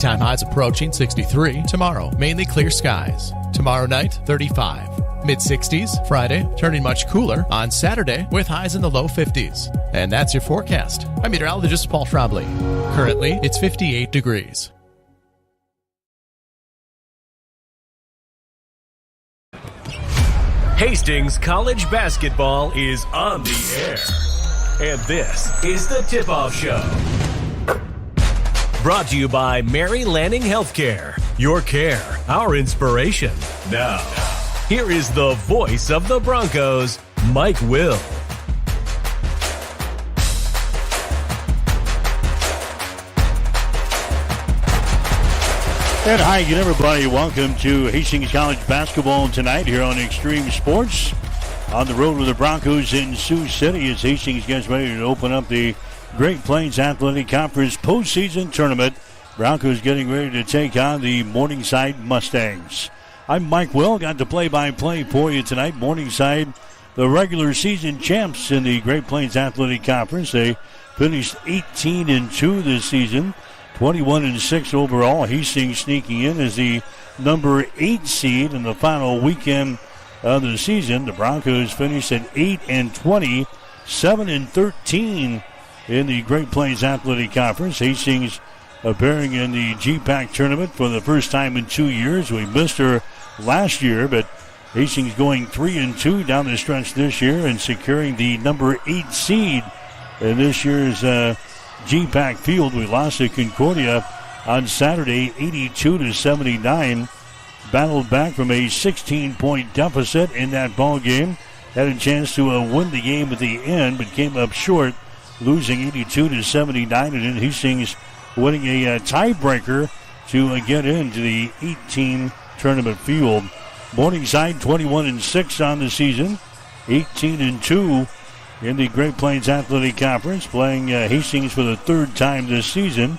Time highs approaching 63. Tomorrow, mainly clear skies. Tomorrow night, 35. Mid-60s. Friday, turning much cooler on Saturday with highs in the low 50s. And that's your forecast. I'm meteorologist Paul Schraubly. Currently, it's 58 degrees. Hastings College basketball is on the air. And this is the Tip-Off Show. Brought to you by Mary Lanning Healthcare. Your care, our inspiration. Now, here is the voice of the Broncos, Mike Will. And hi again, everybody. Welcome to Hastings College basketball tonight here on Extreme Sports. On the road with the Broncos in Sioux City as Hastings gets ready to open up the Great Plains Athletic Conference postseason tournament. Broncos getting ready to take on the Morningside Mustangs. I'm Mike Will. Got the play-by-play for you tonight. Morningside, the regular season champs in the Great Plains Athletic Conference. They finished 18-2 this season, 21-6 overall. Hastings sneaking in as the number 8 seed in the final weekend of the season. The Broncos finished at 8-20, 7-13 in the Great Plains Athletic Conference. Hastings appearing in the GPAC tournament for the first time in 2 years. We missed her last year, but Hastings going 3-2 down the stretch this year and securing the number 8 seed in this year's GPAC field. We lost to Concordia on Saturday, 82-79. Battled back from a 16-point deficit in that ball game. Had a chance to win the game at the end, but came up short, losing 82-79, and then Hastings winning a tiebreaker to get into the 8-team tournament field. Morningside 21-6 on the season, 18-2 in the Great Plains Athletic Conference, playing Hastings for the third time this season.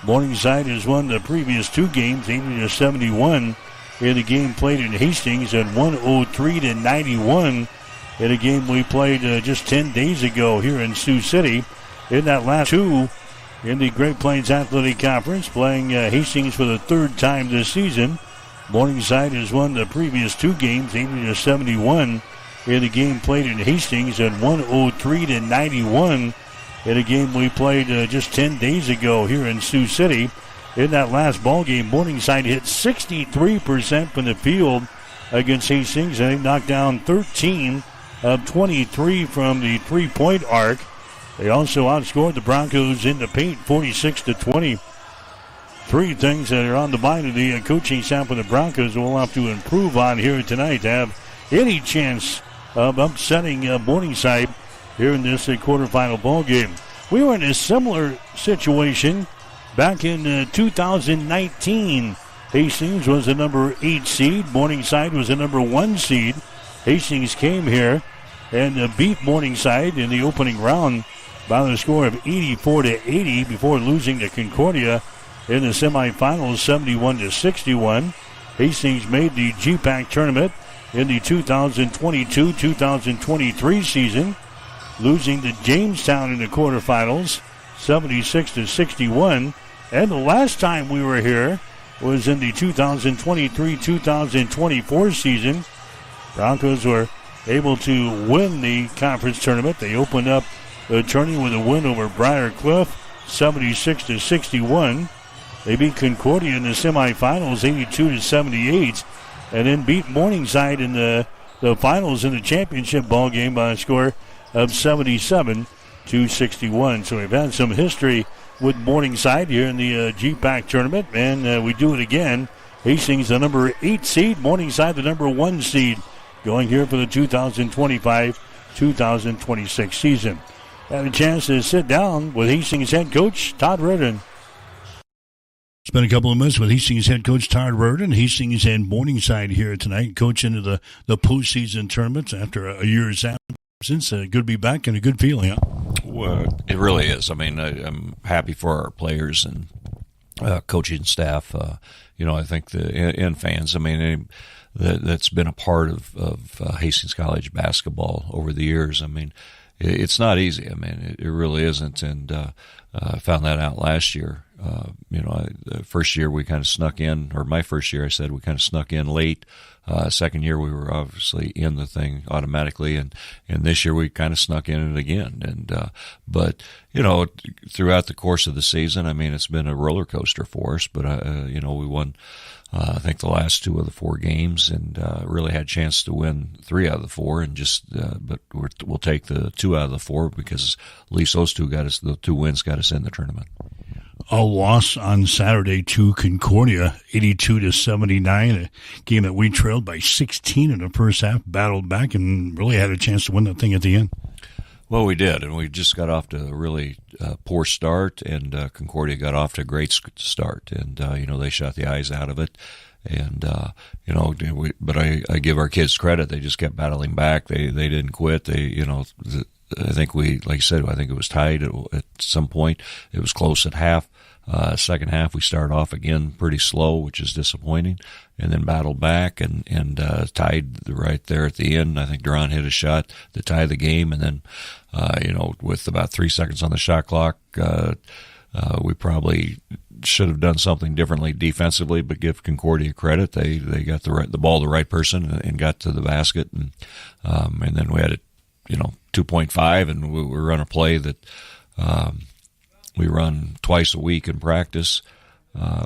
Morningside has won the previous 2 games, 80-71 in the game played in Hastings, and 103-91 in a game we played just 10 days ago here in Sioux City. In that last 2 in the Great Plains Athletic Conference, playing Hastings for the third time this season. Morningside has won the previous 2 games, 80-71 in the game played in Hastings, and 103-91 in a game we played just 10 days ago here in Sioux City. In that last ball game, Morningside hit 63% from the field against Hastings, and they knocked down 13 of 23 from the three-point arc. They also outscored the Broncos in the paint 46-20. 3 things that are on the mind of the coaching staff for the Broncos will have to improve on here tonight to have any chance of upsetting Morningside here in this quarterfinal ball game. We were in a similar situation back in 2019. Hastings was the number 8 seed. Morningside was the number 1 seed. Hastings came here and beat Morningside in the opening round by the score of 84-80 before losing to Concordia in the semifinals 71-61. Hastings made the GPAC tournament in the 2022-2023 season, losing to Jamestown in the quarterfinals 76-61. And the last time we were here was in the 2023-2024 season. Broncos were able to win the conference tournament. They opened up the tourney with a win over Briar Cliff, 76-61. They beat Concordia in the semifinals, 82-78, and then beat Morningside in the finals in the championship ball game by a score of 77-61. So we've had some history with Morningside here in the GPAC tournament, and we do it again. Hastings, the number 8 seed, Morningside, the number 1 seed, going here for the 2025-2026 season. Had a chance to sit down with Hastings head coach Todd Reardon. Spent a couple of minutes with Hastings head coach Todd Reardon. Hastings and Morningside here tonight, coach into the postseason tournaments after a year's absence. Good to be back and a good feeling, huh? Well, it really is. I mean, I'm happy for our players and coaching staff. I think and fans. I mean, that's been a part of Hastings College basketball over the years. I mean, it's not easy. I mean, it really isn't. And I found that out last year. The first year we kind of snuck in, or my first year I said we kind of snuck in late. Second year we were obviously in the thing automatically, and this year we kind of snuck in it again. And but throughout the course of the season, I mean, it's been a roller coaster for us. But we won. I think the last 2 of the 4 games, and really had a chance to win 3 out of the 4, and but we'll take the 2 out of the 4 because at least those 2 got us. The 2 wins got us in the tournament. A loss on Saturday to Concordia, 82-79, a game that we trailed by 16 in the first half, battled back, and really had a chance to win that thing at the end. Well, we did, and we just got off to a really poor start, and Concordia got off to a great start, and they shot the eyes out of it, and but I give our kids credit; they just kept battling back. They didn't quit. I think like I said, I think it was tied at some point. It was close at half. Second half, we started off again pretty slow, which is disappointing, and then battled back and tied right there at the end. I think Duran hit a shot to tie the game, and then, with about 3 seconds on the shot clock, we probably should have done something differently defensively, but give Concordia credit. They got the ball to the right person and got to the basket, and then we had it, 2.5, and we run a play that we run twice a week in practice,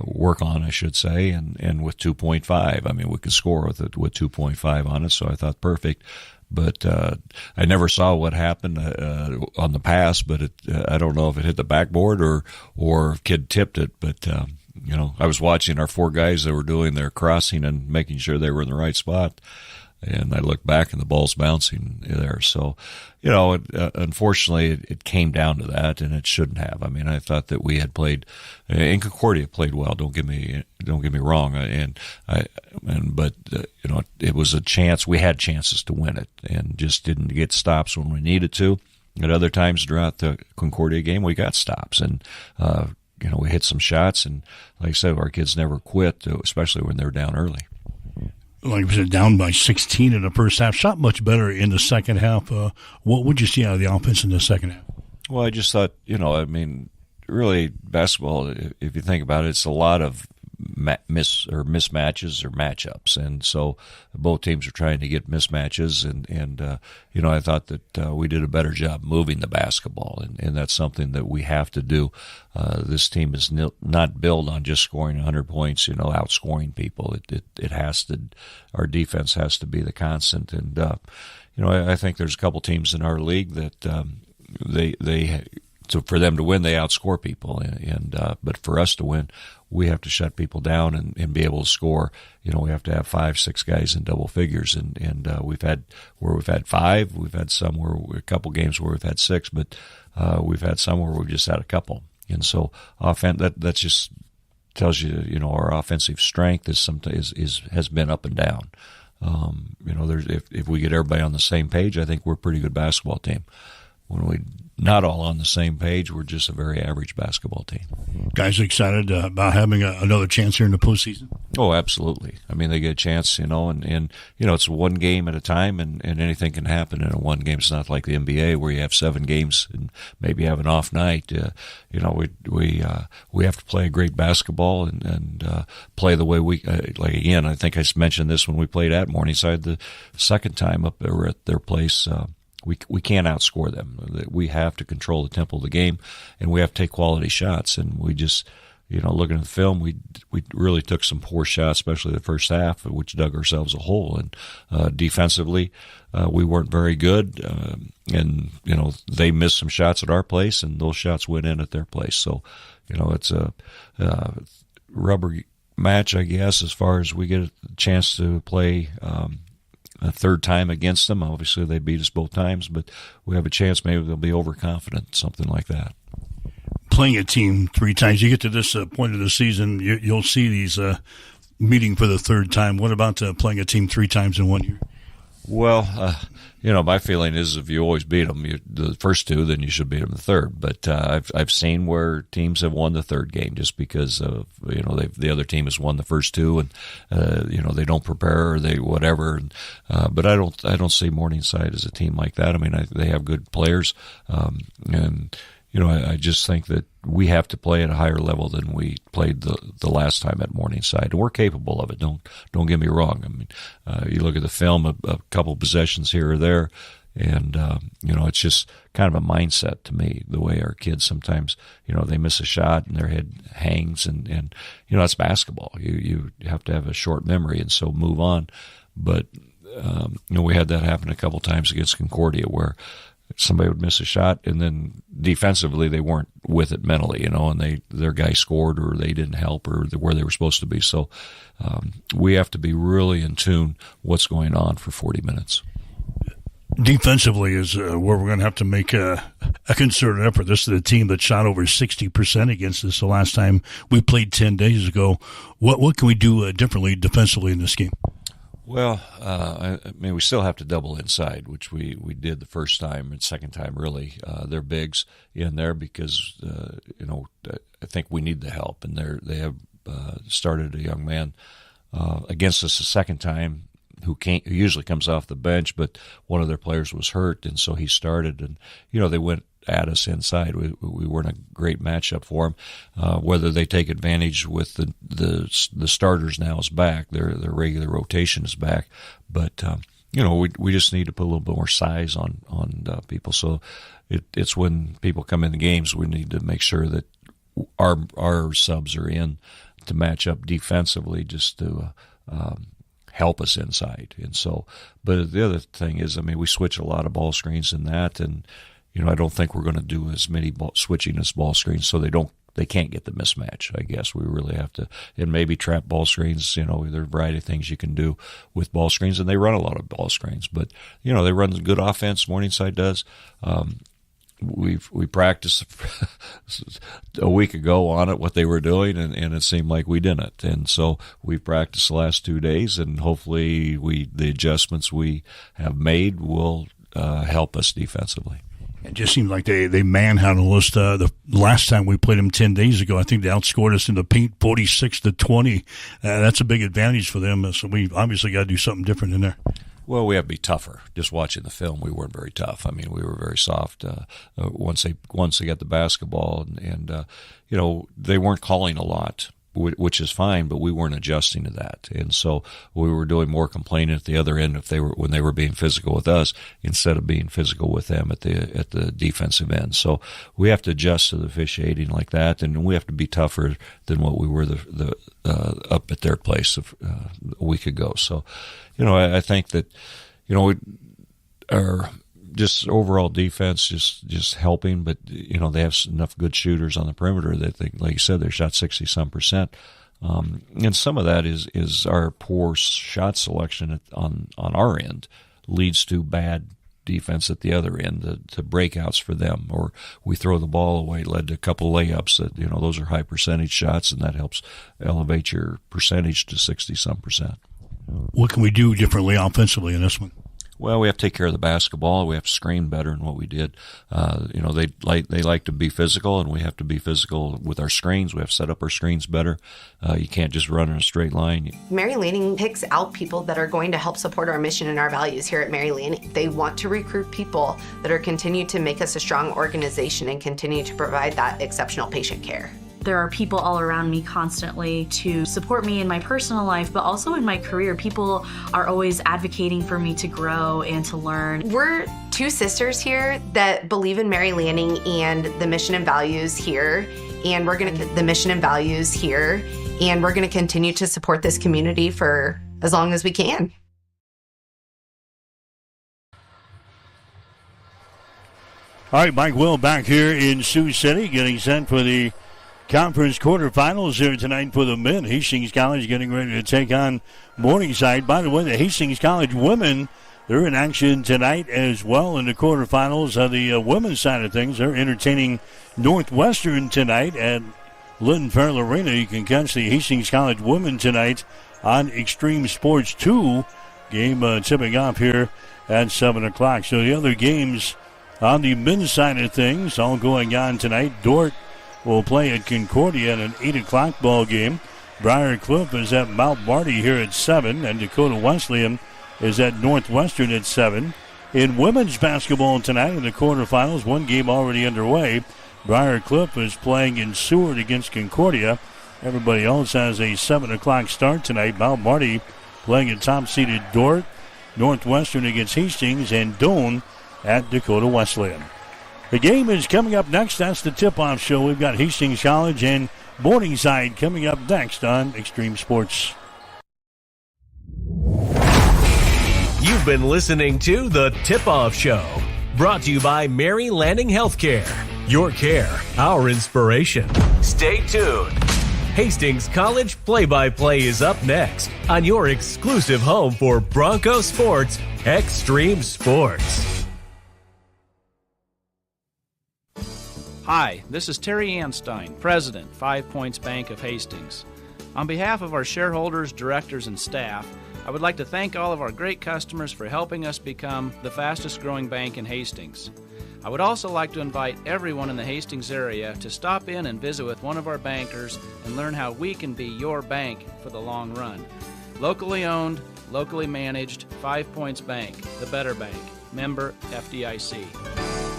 work on, I should say, and with 2.5, I mean, we could score with 2.5 on it, so I thought perfect. But I never saw what happened on the pass, but I don't know if it hit the backboard or if kid tipped it, but I was watching our 4 guys that were doing their crossing and making sure they were in the right spot. And I look back and the ball's bouncing there. So, unfortunately, it came down to that, and it shouldn't have. I mean, I thought that we had played, and Concordia played well. Don't get me wrong. But it was a chance. We had chances to win it, and just didn't get stops when we needed to. At other times throughout the Concordia game, we got stops, and we hit some shots. And like I said, our kids never quit, especially when they're down early. Like I said, down by 16 in the first half. Shot much better in the second half. What would you see out of the offense in the second half? Well, I just thought, really basketball, if you think about it, it's a lot of mismatches or matchups, and so both teams are trying to get mismatches, and I thought that we did a better job moving the basketball, and that's something that we have to do. This team is not built on just scoring 100 points, outscoring people. It has to, our defense has to be the constant, and I think there's a couple teams in our league that so for them to win, they outscore people, but for us to win, we have to shut people down and be able to score. We have to have 5-6 guys in double figures, and we've had 5. We've had a couple games where we've had 6, but we've had some where we've just had a couple. And so that just tells you, our offensive strength has been up and down. If we get everybody on the same page, I think we're a pretty good basketball team. When we're not all on the same page, we're just a very average basketball team. Guys excited about having another chance here in the postseason? Oh, absolutely. I mean, they get a chance, and it's one game at a time, and anything can happen in a one game. It's not like the NBA where you have 7 games and maybe have an off night. We have to play great basketball and play the way we like. Again, I think I mentioned this when we played at Morningside the second time up there at their place. We can't outscore them. We have to control the tempo of the game, and we have to take quality shots. And we just, looking at the film, we really took some poor shots, especially the first half, which dug ourselves a hole. And defensively, we weren't very good. And they missed some shots at our place, and those shots went in at their place. So, it's a rubber match, I guess, as far as we get a chance to play a third time against them. Obviously, they beat us both times, but we have a chance. Maybe they'll be overconfident, something like that. Playing a team 3 times, you get to this point of the season, you'll see these meeting for the third time. What about playing a team 3 times in 1 year? Well, my feeling is if you always beat them the first 2, then you should beat them the third. But I've seen where teams have won the third game just because of the other team has won the first 2, and they don't prepare or they whatever. But I don't see Morningside as a team like that. I mean, they have good players, and I just think that we have to play at a higher level than we played the last time at Morningside. And we're capable of it. Don't get me wrong. I mean, you look at the film, a couple possessions here or there, and it's just kind of a mindset to me, the way our kids sometimes, they miss a shot and their head hangs, and that's basketball. You have to have a short memory and so move on. But we had that happen a couple times against Concordia, where somebody would miss a shot, and then defensively they weren't with it mentally, and their guy scored, or they didn't help, or where they were supposed to be. So we have to be really in tune what's going on for 40 minutes. Defensively is where we're going to have to make a concerted effort. This is a team that shot over 60% against us the last time we played 10 days ago. What can we do differently defensively in this game? Well, I mean, we still have to double inside, which we did the first time and second time, really. They're bigs in there because, I think we need the help. And they have started a young man against us the second time who usually comes off the bench, but one of their players was hurt, and so he started. And, they went at us inside. We weren't a great matchup for them. Whether they take advantage with the starters now is back, their regular rotation is back, but we just need to put a little bit more size on people. So it's when people come in the games, we need to make sure that our subs are in to match up defensively, just to help us inside. And so, but the other thing is, I mean, we switch a lot of ball screens in that, and I don't think we're going to do as many switching as ball screens, so they can't get the mismatch. I guess we really have to, and maybe trap ball screens. There's a variety of things you can do with ball screens, and they run a lot of ball screens. But they run good offense. Morningside does. We practiced a week ago on it, what they were doing, and it seemed like we didn't. And so we practiced the last 2 days, and hopefully the adjustments we have made will help us defensively. It just seemed like they manhandled us the last time we played them 10 days ago. I think they outscored us in the paint 46-20. That's a big advantage for them. So we obviously got to do something different in there. Well, we have to be tougher. Just watching the film, we weren't very tough. I mean, we were very soft once they got the basketball, and they weren't calling a lot, which is fine, but we weren't adjusting to that, and so we were doing more complaining at the other end when they were being physical with us instead of being physical with them at the defensive end. So we have to adjust to the officiating like that, and we have to be tougher than what we were up at their place a week ago. So, I think that our just overall defense just helping, but they have enough good shooters on the perimeter that they, like you said, they shot 60-some%. And some of that is our poor shot selection on our end leads to bad defense at the other end, to breakouts for them, or we throw the ball away, led to a couple layups that those are high percentage shots, and that helps elevate your percentage to 60-some%. What can we do differently offensively in this one? Well, we have to take care of the basketball. We have to screen better than what we did. They like to be physical, and we have to be physical with our screens. We have to set up our screens better. You can't just run in a straight line. Mary Lanning picks out people that are going to help support our mission and our values here at Mary Lanning. They want to recruit people that are continue to make us a strong organization and continue to provide that exceptional patient care. There are people all around me constantly to support me in my personal life, but also in my career. People are always advocating for me to grow and to learn. We're two sisters here that believe in Mary Lanning and the mission and values here, and we're going to continue to support this community for as long as we can. All right, Mike Will back here in Sioux City, getting set for the conference quarterfinals here tonight for the men. Hastings College getting ready to take on Morningside. By the way, the Hastings College women, they're in action tonight as well in the quarterfinals of the women's side of things. They're entertaining Northwestern tonight at Linton Farrell Arena. You can catch the Hastings College women tonight on Extreme Sports 2. Game tipping off here at 7 o'clock. So the other games on the men's side of things all going on tonight. Dordt will play at Concordia in an 8 o'clock ball game. Briar Cliff is at Mount Marty here at 7, and Dakota Wesleyan is at Northwestern at 7. In women's basketball tonight in the quarterfinals, one game already underway. Briar Cliff is playing in Seward against Concordia. Everybody else has a 7 o'clock start tonight. Mount Marty playing at top-seeded Dordt. Northwestern against Hastings, and Doane at Dakota Wesleyan. The game is coming up next. That's the tip-off show. We've got Hastings College and Morningside coming up next on Extreme Sports. You've been listening to The Tip-Off Show, brought to you by Mary Lanning Healthcare. Your care, our inspiration. Stay tuned. Hastings College Play-by-Play is up next on your exclusive home for Bronco Sports, Extreme Sports. Hi, this is Terry Anstein, President, 5 Points Bank of Hastings. On behalf of our shareholders, directors, and staff, I would like to thank all of our great customers for helping us become the fastest growing bank in Hastings. I would also like to invite everyone in the Hastings area to stop in and visit with one of our bankers and learn how we can be your bank for the long run. Locally owned, locally managed, 5 Points Bank, the better bank, member FDIC.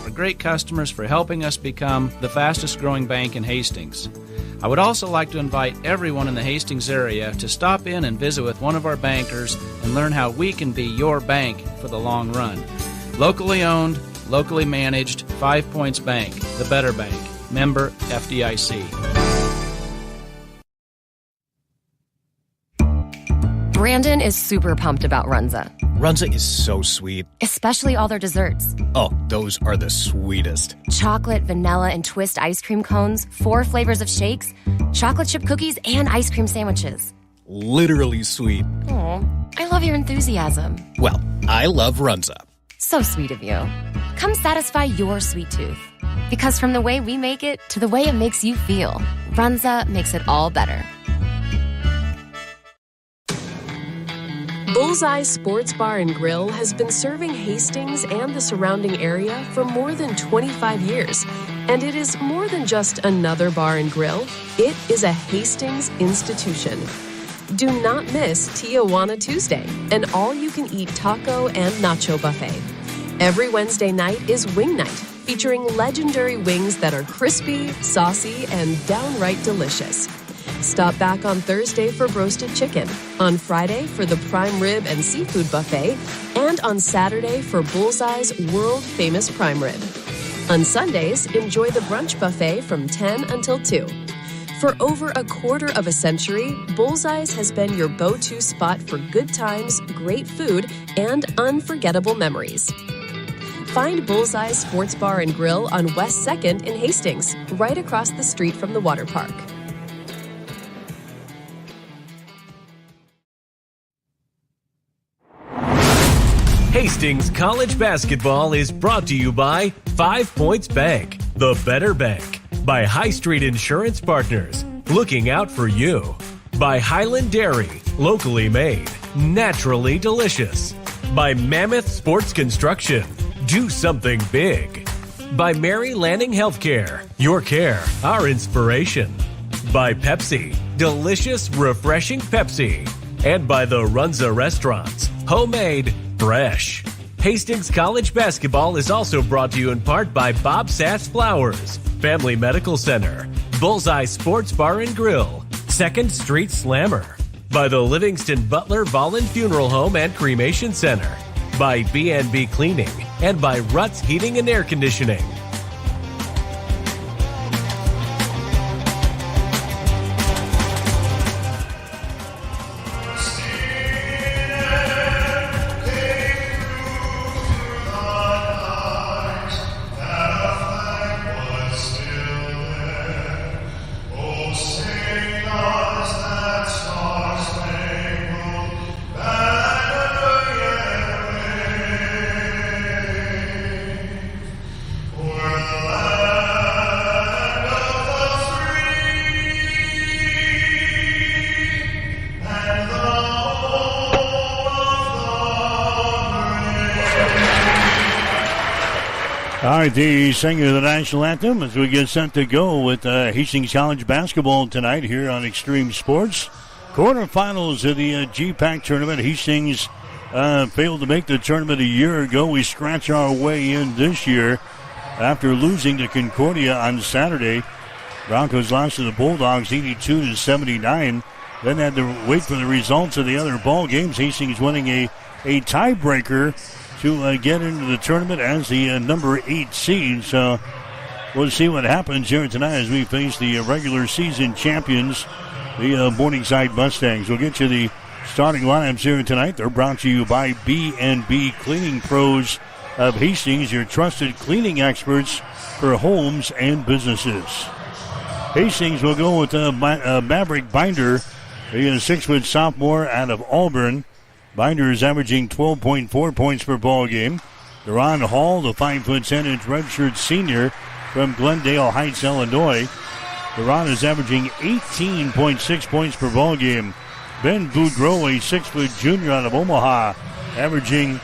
Our great customers for helping us become the fastest growing bank in Hastings. I would also like to invite everyone in the Hastings area to stop in and visit with one of our bankers and learn how we can be your bank for the long run. Locally owned, locally managed, 5 Points Bank, the better bank, member FDIC. Brandon is super pumped about Runza. Runza is so sweet. Especially all their desserts. Oh, those are the sweetest. Chocolate, vanilla, and twist ice cream cones, 4 flavors of shakes, chocolate chip cookies, and ice cream sandwiches. Literally sweet. Aw, I love your enthusiasm. Well, I love Runza. So sweet of you. Come satisfy your sweet tooth. Because from the way we make it to the way it makes you feel, Runza makes it all better. Bullseye Sports Bar and Grill has been serving Hastings and the surrounding area for more than 25 years. And it is more than just another bar and grill. It is a Hastings institution. Do not miss Tijuana Tuesday, an all-you-can-eat taco and nacho buffet. Every Wednesday night is Wing Night, featuring legendary wings that are crispy, saucy, and downright delicious. Stop back on Thursday for roasted chicken, on Friday for the prime rib and seafood buffet, and on Saturday for Bullseye's world-famous prime rib. On Sundays, enjoy the brunch buffet from 10 until 2. For over a quarter of a century, Bullseye's has been your go-to spot for good times, great food, and unforgettable memories. Find Bullseye Sports Bar and Grill on West 2nd in Hastings, right across the street from the water park. Hastings College Basketball is brought to you by 5 Points Bank, the better bank. By High Street Insurance Partners, looking out for you. By Highland Dairy, locally made, naturally delicious. By Mammoth Sports Construction, do something big. By Mary Lanning Healthcare, your care, our inspiration. By Pepsi, delicious, refreshing Pepsi. And by the Runza Restaurants, homemade, fresh. Hastings College Basketball is also brought to you in part by Bob Sass Flowers, Family Medical Center, Bullseye Sports Bar and Grill, 2nd Street Slammer, by the Livingston Butler Vollen Funeral Home and Cremation Center, by B&B Cleaning, and by Ruts Heating and Air Conditioning. All right, the singer of the national anthem as we get set to go with Hastings College basketball tonight here on Extreme Sports. Quarterfinals of the GPAC tournament. Hastings failed to make the tournament a year ago. We scratch our way in this year. after losing to Concordia on Saturday. Broncos lost to the Bulldogs 82-79. Then had to wait for the results of the other ball games. Hastings winning a tiebreaker to get into the tournament as the number 8 seed. So we'll see what happens here tonight as we face the regular season champions, the Morningside Mustangs. We'll get you the starting lineups here tonight. They're brought to you by B&B Cleaning Pros of Hastings, your trusted cleaning experts for homes and businesses. Hastings will go with Maverick Binder. He's a 6-foot sophomore out of Auburn. Binder is averaging 12.4 points per ball game. Deron Hall, the 5-foot 10-inch redshirt senior from Glendale Heights, Illinois. Deron is averaging 18.6 points per ball game. Ben Boudreau, a 6-foot junior out of Omaha, averaging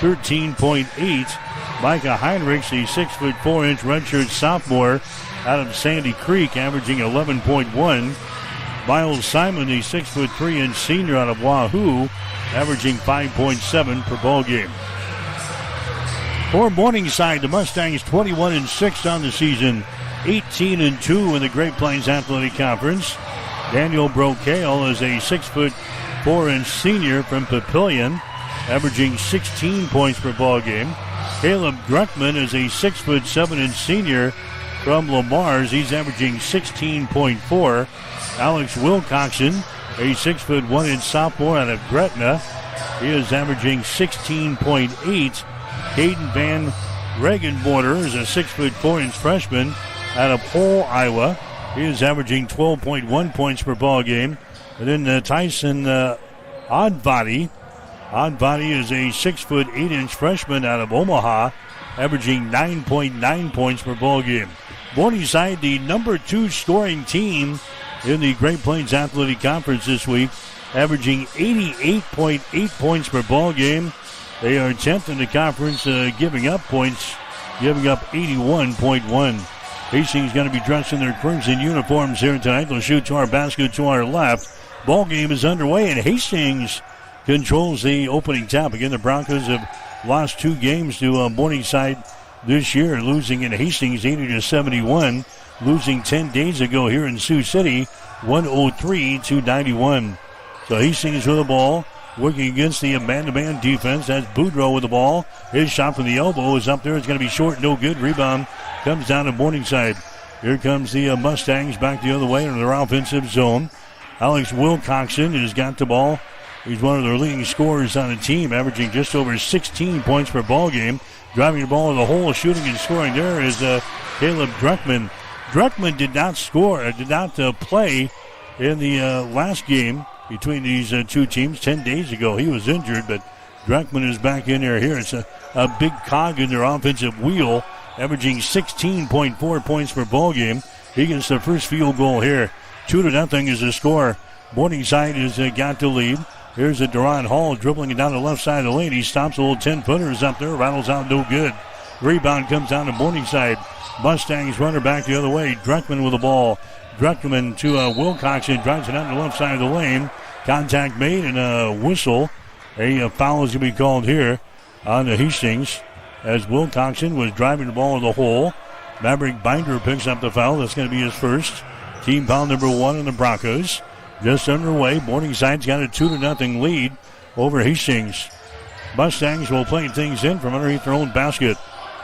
13.8. Micah Heinrichs, a 6-foot 4-inch redshirt sophomore out of Sandy Creek, averaging 11.1. Miles Simon, a 6-foot 3-inch senior out of Wahoo, averaging 5.7 per ball game. For Morningside, the Mustangs 21-6 on the season, 18-2 in the Great Plains Athletic Conference. Daniel Brocale is a 6-foot 4-inch senior from Papillion, averaging 16 points per ball game. Caleb Druckman is a 6-foot 7-inch senior from Lamar's. He's averaging 16.4. Alex Wilcoxon, a 6-foot 1-inch sophomore out of Gretna. He is averaging 16.8. Caden Van Regenborder is a 6-foot 4-inch freshman out of Hull, Iowa. He is averaging 12.1 points per ball game. And then Tyson Oddbody. Oddbody is a 6-foot 8-inch freshman out of Omaha, averaging 9.9 points per ball game. Morningside, the number 2 scoring team in the Great Plains Athletic Conference this week, averaging 88.8 points per ball game. They are 10th in the conference, giving up points, giving up 81.1. Hastings going to be dressed in their crimson uniforms here tonight. They'll shoot to our basket to our left. Ball game is underway, and Hastings controls the opening tap. Again, the Broncos have lost 2 games to Morningside this year, losing in Hastings 80-71, losing 10 days ago here in Sioux City, 103-91. So Hastings with the ball, working against the man-to-man defense. That's Boudreau with the ball. His shot from the elbow is up there. It's going to be short, no good. Rebound comes down to Morningside. Here comes the Mustangs back the other way into their offensive zone. Alex Wilcoxon has got the ball. He's one of their leading scorers on the team, averaging just over 16 points per ball game. Driving the ball in the hole, shooting and scoring there is Caleb Druckman. Druckman did not play in the last game between these 2 teams 10 days ago. He was injured, but Druckman is back in there here. It's a big cog in their offensive wheel, averaging 16.4 points per ball game. He gets the first field goal here. 2-0 is the score. Morningside has got the lead. Here's a Deron Hall dribbling it down the left side of the lane. He stops a little 10-footers up there. Rattles out, no good. Rebound comes down to Morningside. Mustangs runner back the other way. Druckman with the ball. Druckman to Wilcoxon. Drives it out the left side of the lane. Contact made and a whistle. A foul is going to be called here on the Hastings as Wilcoxon was driving the ball in the hole. Maverick Binder picks up the foul. That's going to be his first. Team foul number 1 in the Broncos. Just underway. Morningside's got a 2-0 lead over Hastings. Mustangs will play things in from underneath their own basket.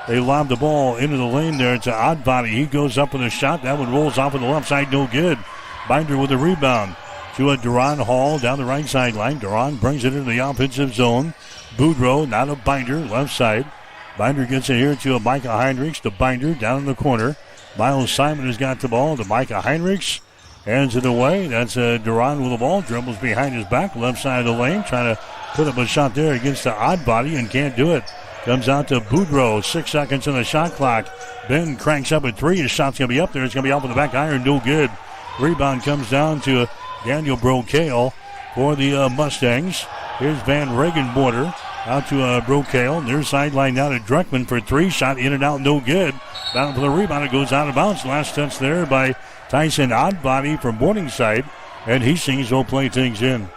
They lob the ball into the lane there. It's an Oddbody. He goes up with a shot. That one rolls off on the left side. No good. Binder with a rebound to a Deron Hall down the right sideline. Deron brings it into the offensive zone. Boudreau, not a Binder, left side. Binder gets it here to a Micah Heinrichs. The Binder down in the corner. Miles Simon has got the ball to Micah Heinrichs. Hands it away. That's Deron with the ball. Dribbles behind his back, left side of the lane. Trying to put up a shot there against the Oddbody and can't do it. Comes out to Boudreau. 6 seconds on the shot clock. Ben cranks up at 3. His shot's going to be up there. It's going to be off with the back iron. No good. Rebound comes down to Daniel Brocale for the Mustangs. Here's Van Regenborder out to Brocale. Near sideline now to Druckman for 3. Shot in and out. No good. Down for the rebound. It goes out of bounds. Last touch there by Tyson Oddbody from Morningside. And Hastings will play things in.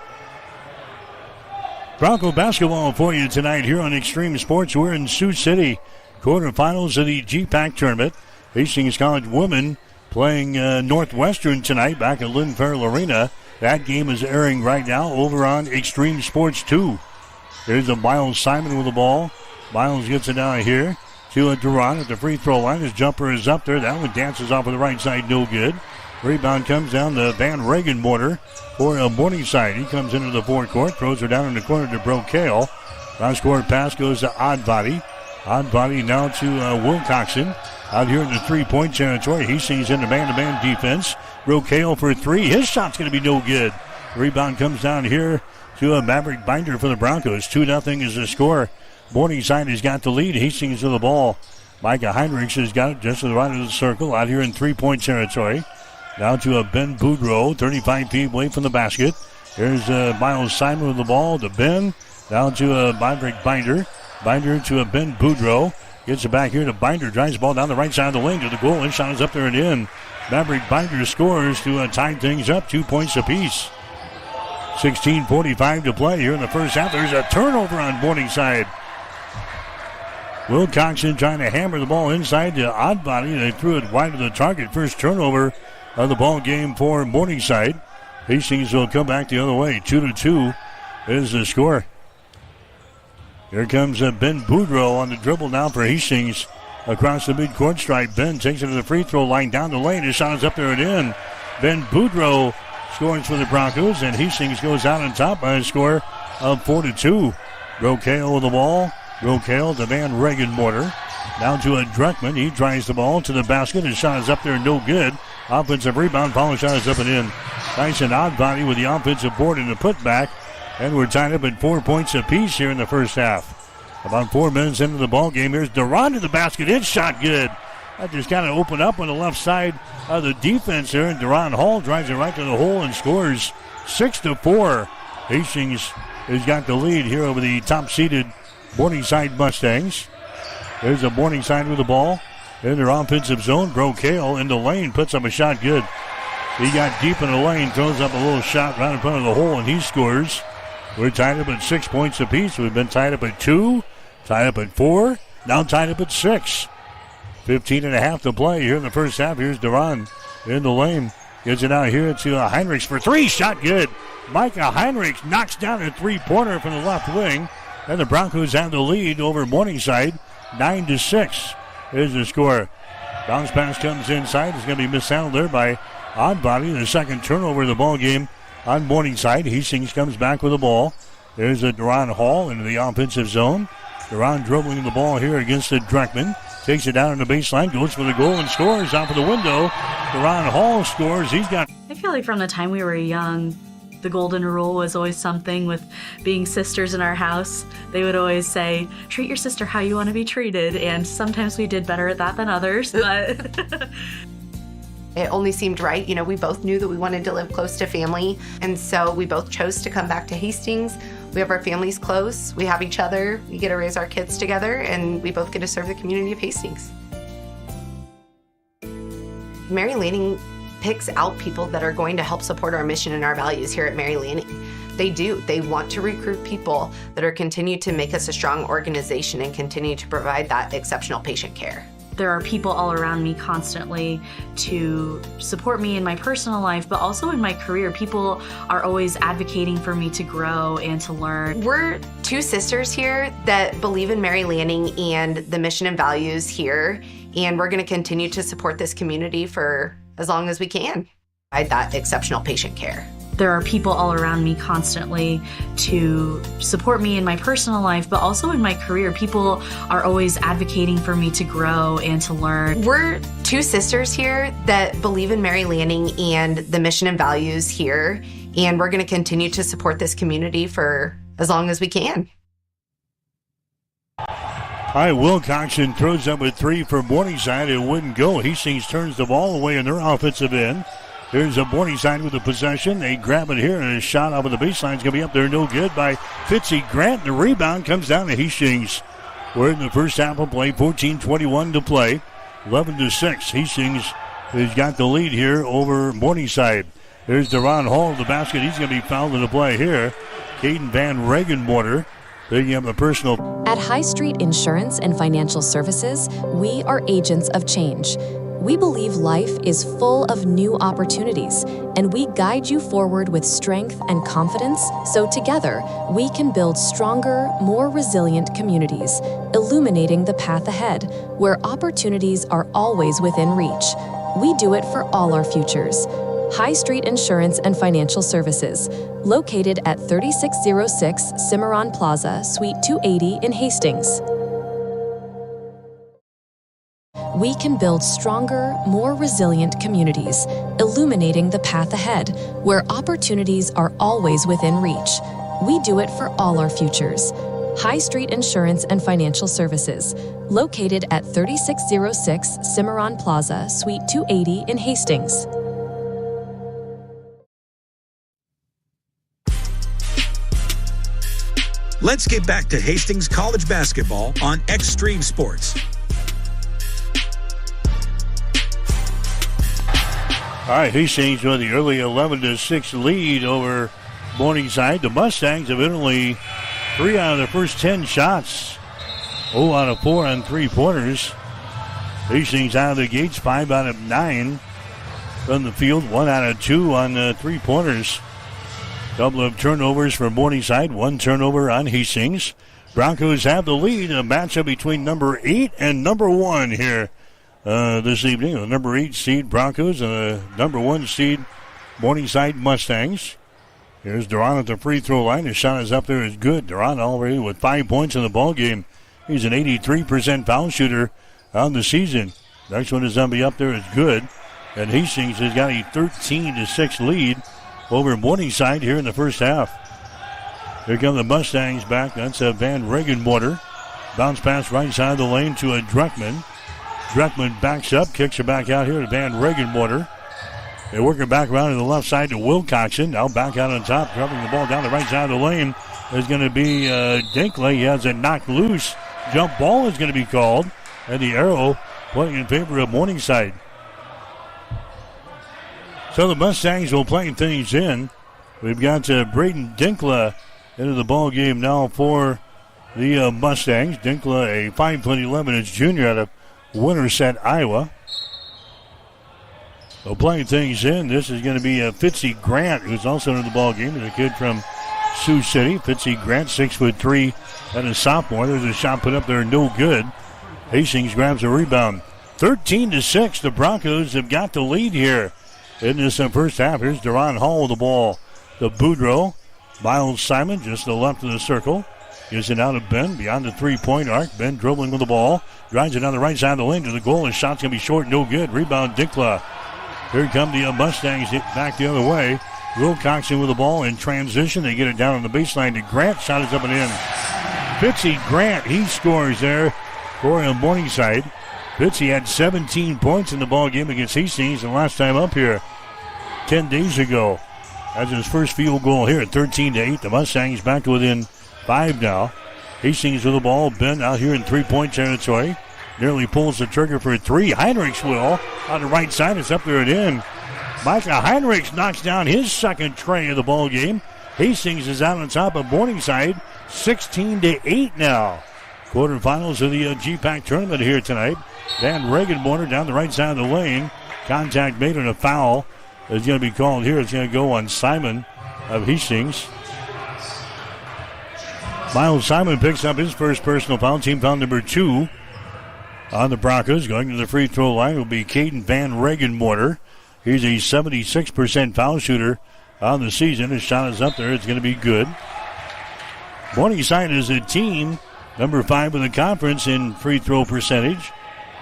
Bronco basketball for you tonight here on Extreme Sports. We're in Sioux City. quarterfinals of the GPAC tournament. Hastings College women playing Northwestern tonight back at Lynn Farrell Arena. That game is airing right now over on Extreme Sports 2. There's a Miles Simon with the ball. Miles gets it down here to Duran at the free throw line. His jumper is up there. That one dances off of the right side, no good. Rebound comes down to Van Regenborder for Morningside. He comes into the forecourt, throws her down in the corner to Brocale. Last court pass goes to Oddbody. Oddbody now to Wilcoxon. Out here in the three-point territory, Hastings in the man-to-man defense. Brocale for three. His shot's going to be no good. Rebound comes down here to a Maverick Binder for the Broncos. 2-0 is the score. Morningside has got the lead. Hastings with the ball. Micah Heinrichs has got it just to the right of the circle out here in three-point territory. Now to a Ben Boudreau, 35 feet away from the basket. Here's Miles Simon with the ball to Ben. Down to a Maverick Binder. Binder to a Ben Boudreau. Gets it back here to Binder. Drives the ball down the right side of the lane to the goal. His shot is up there and in. Maverick Binder scores to tie things up. 2 points apiece. 16:45 to play here in the first half. There's a turnover on Morningside. Wilcoxon trying to hammer the ball inside to Oddbody. They threw it wide of the target. First turnover of the ball game for Morningside. Hastings will come back the other way. 2-2 is the score. Here comes Ben Boudreau on the dribble now for Hastings. Across the midcourt stripe, Ben takes it to the free throw line down the lane. His shot is up there and in. Ben Boudreau scores for the Broncos, and Hastings goes out on top by a score of 4-2. Brocale with the ball. Brocale to Van Regenborder. Down to a Druckman. He drives the ball to the basket. His shot is up there, no good. Offensive rebound. Follow shot is up and in. Tyson Oddbody with the offensive board and the putback. And we're tied up at 4 points apiece here in the first half. About 4 minutes into the ball game, here's Duran to the basket. His shot good. That just kind of opened up on the left side of the defense there. And Duran Hall drives it right to the hole and scores 6-4. Hastings has got the lead here over the top-seeded Morningside Mustangs. There's a Morningside with the ball in their offensive zone. Brocale in the lane, puts up a shot good. He got deep in the lane, throws up a little shot right in front of the hole, and he scores. We're tied up at 6 points apiece. We've been tied up at 2, tied up at 4, now tied up at 6. 15.5 to play here in the first half. Here's Duran in the lane. Gets it out here to Heinrichs for three. Shot good. Micah Heinrichs knocks down a three-pointer from the left wing. And the Broncos have the lead over Morningside. 9-6 is the score. Bounce pass comes inside. It's going to be mishandled there by Oddbody. The second turnover of the ball game on Morningside. Hastings comes back with the ball. There's a Duran Hall into the offensive zone. Duran dribbling the ball here against the Druckman. Takes it down on the baseline, goes for the goal and scores out of the window. Duran Hall scores. He's got... I feel like from the time we were young, the golden rule was always something with being sisters in our house. They would always say, treat your sister how you want to be treated. And sometimes we did better at that than others, but... It only seemed right. You know, we both knew that we wanted to live close to family. And so we both chose to come back to Hastings. We have our families close. We have each other. We get to raise our kids together. And we both get to serve the community of Hastings. Mary Lanning picks out people that are going to help support our mission and our values here at Mary Lanning. They do. They want to recruit people that are continue to make us a strong organization and continue to provide that exceptional patient care. There are people all around me constantly to support me in my personal life, but also in my career. People are always advocating for me to grow and to learn. We're two sisters here that believe in Mary Lanning and the mission and values here, and we're going to continue to support this community for as long as we can. Provide that exceptional patient care. There are people all around me constantly to support me in my personal life, but also in my career. People are always advocating for me to grow and to learn. We're two sisters here that believe in Mary Lanning and the mission and values here, and we're going to continue to support this community for as long as we can. All right, Wilcoxon throws up a three for Morningside. It wouldn't go. Hastings turns the ball away in their offensive end. Here's a Morningside with the possession. They grab it here, and a shot off of the baseline is going to be up there. No good by Fitzy Grant. The rebound comes down to Hastings. We're in the first half of play. 14:21 to play. 11-6. Hastings has got the lead here over Morningside. There's Duran Hall in the basket. He's going to be fouled in the play here. Caden Van Regenborder picking up the personal. At High Street Insurance and Financial Services, we are agents of change. We believe life is full of new opportunities, and we guide you forward with strength and confidence so together we can build stronger, more resilient communities, illuminating the path ahead, where opportunities are always within reach. We do it for all our futures. High Street Insurance and Financial Services, located at 3606 Cimarron Plaza, Suite 280 in Hastings. We can build stronger, more resilient communities, illuminating the path ahead, where opportunities are always within reach. We do it for all our futures. High Street Insurance and Financial Services, located at 3606 Cimarron Plaza, Suite 280 in Hastings. Let's get back to Hastings College basketball on Extreme Sports. All right, Hastings with the early 11-6 lead over Morningside. The Mustangs have hit only 3 out of their first 10 shots. 0 out of 4 on three-pointers. Hastings out of the gates, 5 out of 9 from the field, 1 out of 2 on three-pointers. Couple of turnovers for Morningside, 1 turnover on Hastings. Broncos have the lead, a matchup between number 8 and number 1 here this evening. The number 8 seed Broncos and the number 1 seed Morningside Mustangs. Here's Duran at the free throw line. His shot is up there, is good. Duran already with 5 points in the ball game. He's an 83% foul shooter on the season. Next one is going to be up there, is good. And Hastings has got a 13-6 lead over Morningside here in the first half. Here come the Mustangs back. That's a Van Regenwater. Bounce pass right side of the lane to a Dreckman. Dreckman backs up, kicks her back out here to Van Regenwater. They work her back around to the left side to Wilcoxon. Now back out on top, dropping the ball down the right side of the lane. There's going to be Dinkley. He has it knocked loose. Jump ball is going to be called. And the arrow pointing in favor of Morningside. So the Mustangs will play things in. We've got Braden Dinkla into the ball game now for the Mustangs. Dinkla, a 5'11" junior out of Winterset, Iowa. So playing things in, this is going to be Fitzy Grant, who's also into the ball game. He's a kid from Sioux City. Fitzy Grant, 6'3", and a sophomore. There's a shot put up there, no good. Hastings grabs a rebound. 13-6, the Broncos have got the lead here in this first half. Here's Duran Hall with the ball. The Boudreaux. Miles Simon just to the left of the circle. Gives it out of Ben beyond the three-point arc. Ben dribbling with the ball. Drives it down the right side of the lane to the goal. His shot's going to be short, no good. Rebound, Dinkla. Here come the Mustangs back the other way. Wilcoxon with the ball in transition. They get it down on the baseline to Grant. Shot is up and in. Fitzy Grant, he scores there for Morningside. Fitzy had 17 points in the ball game against Hastings the last time up here 10 days ago. That's his first field goal here at 13-8. The Mustangs back to within 5 now. Hastings with the ball. Ben out here in three-point territory. Nearly pulls the trigger for a 3. Heinrichs will on the right side. It's up there and in. Micah Heinrichs knocks down his second tray of the ball game. Hastings is out on top of Morningside, 16-8 now. Quarterfinals of the GPAC tournament here tonight. Van Regenwater down the right side of the lane. Contact made and a foul is going to be called here. It's going to go on Simon of Hastings. Miles Simon picks up his first personal foul. Team foul number 2 on the Broncos. Going to the free throw line will be Caden Van Regenwater. He's a 76% foul shooter on the season. His shot is up there. It's going to be good. Morningside is a team number 5 in the conference in free throw percentage.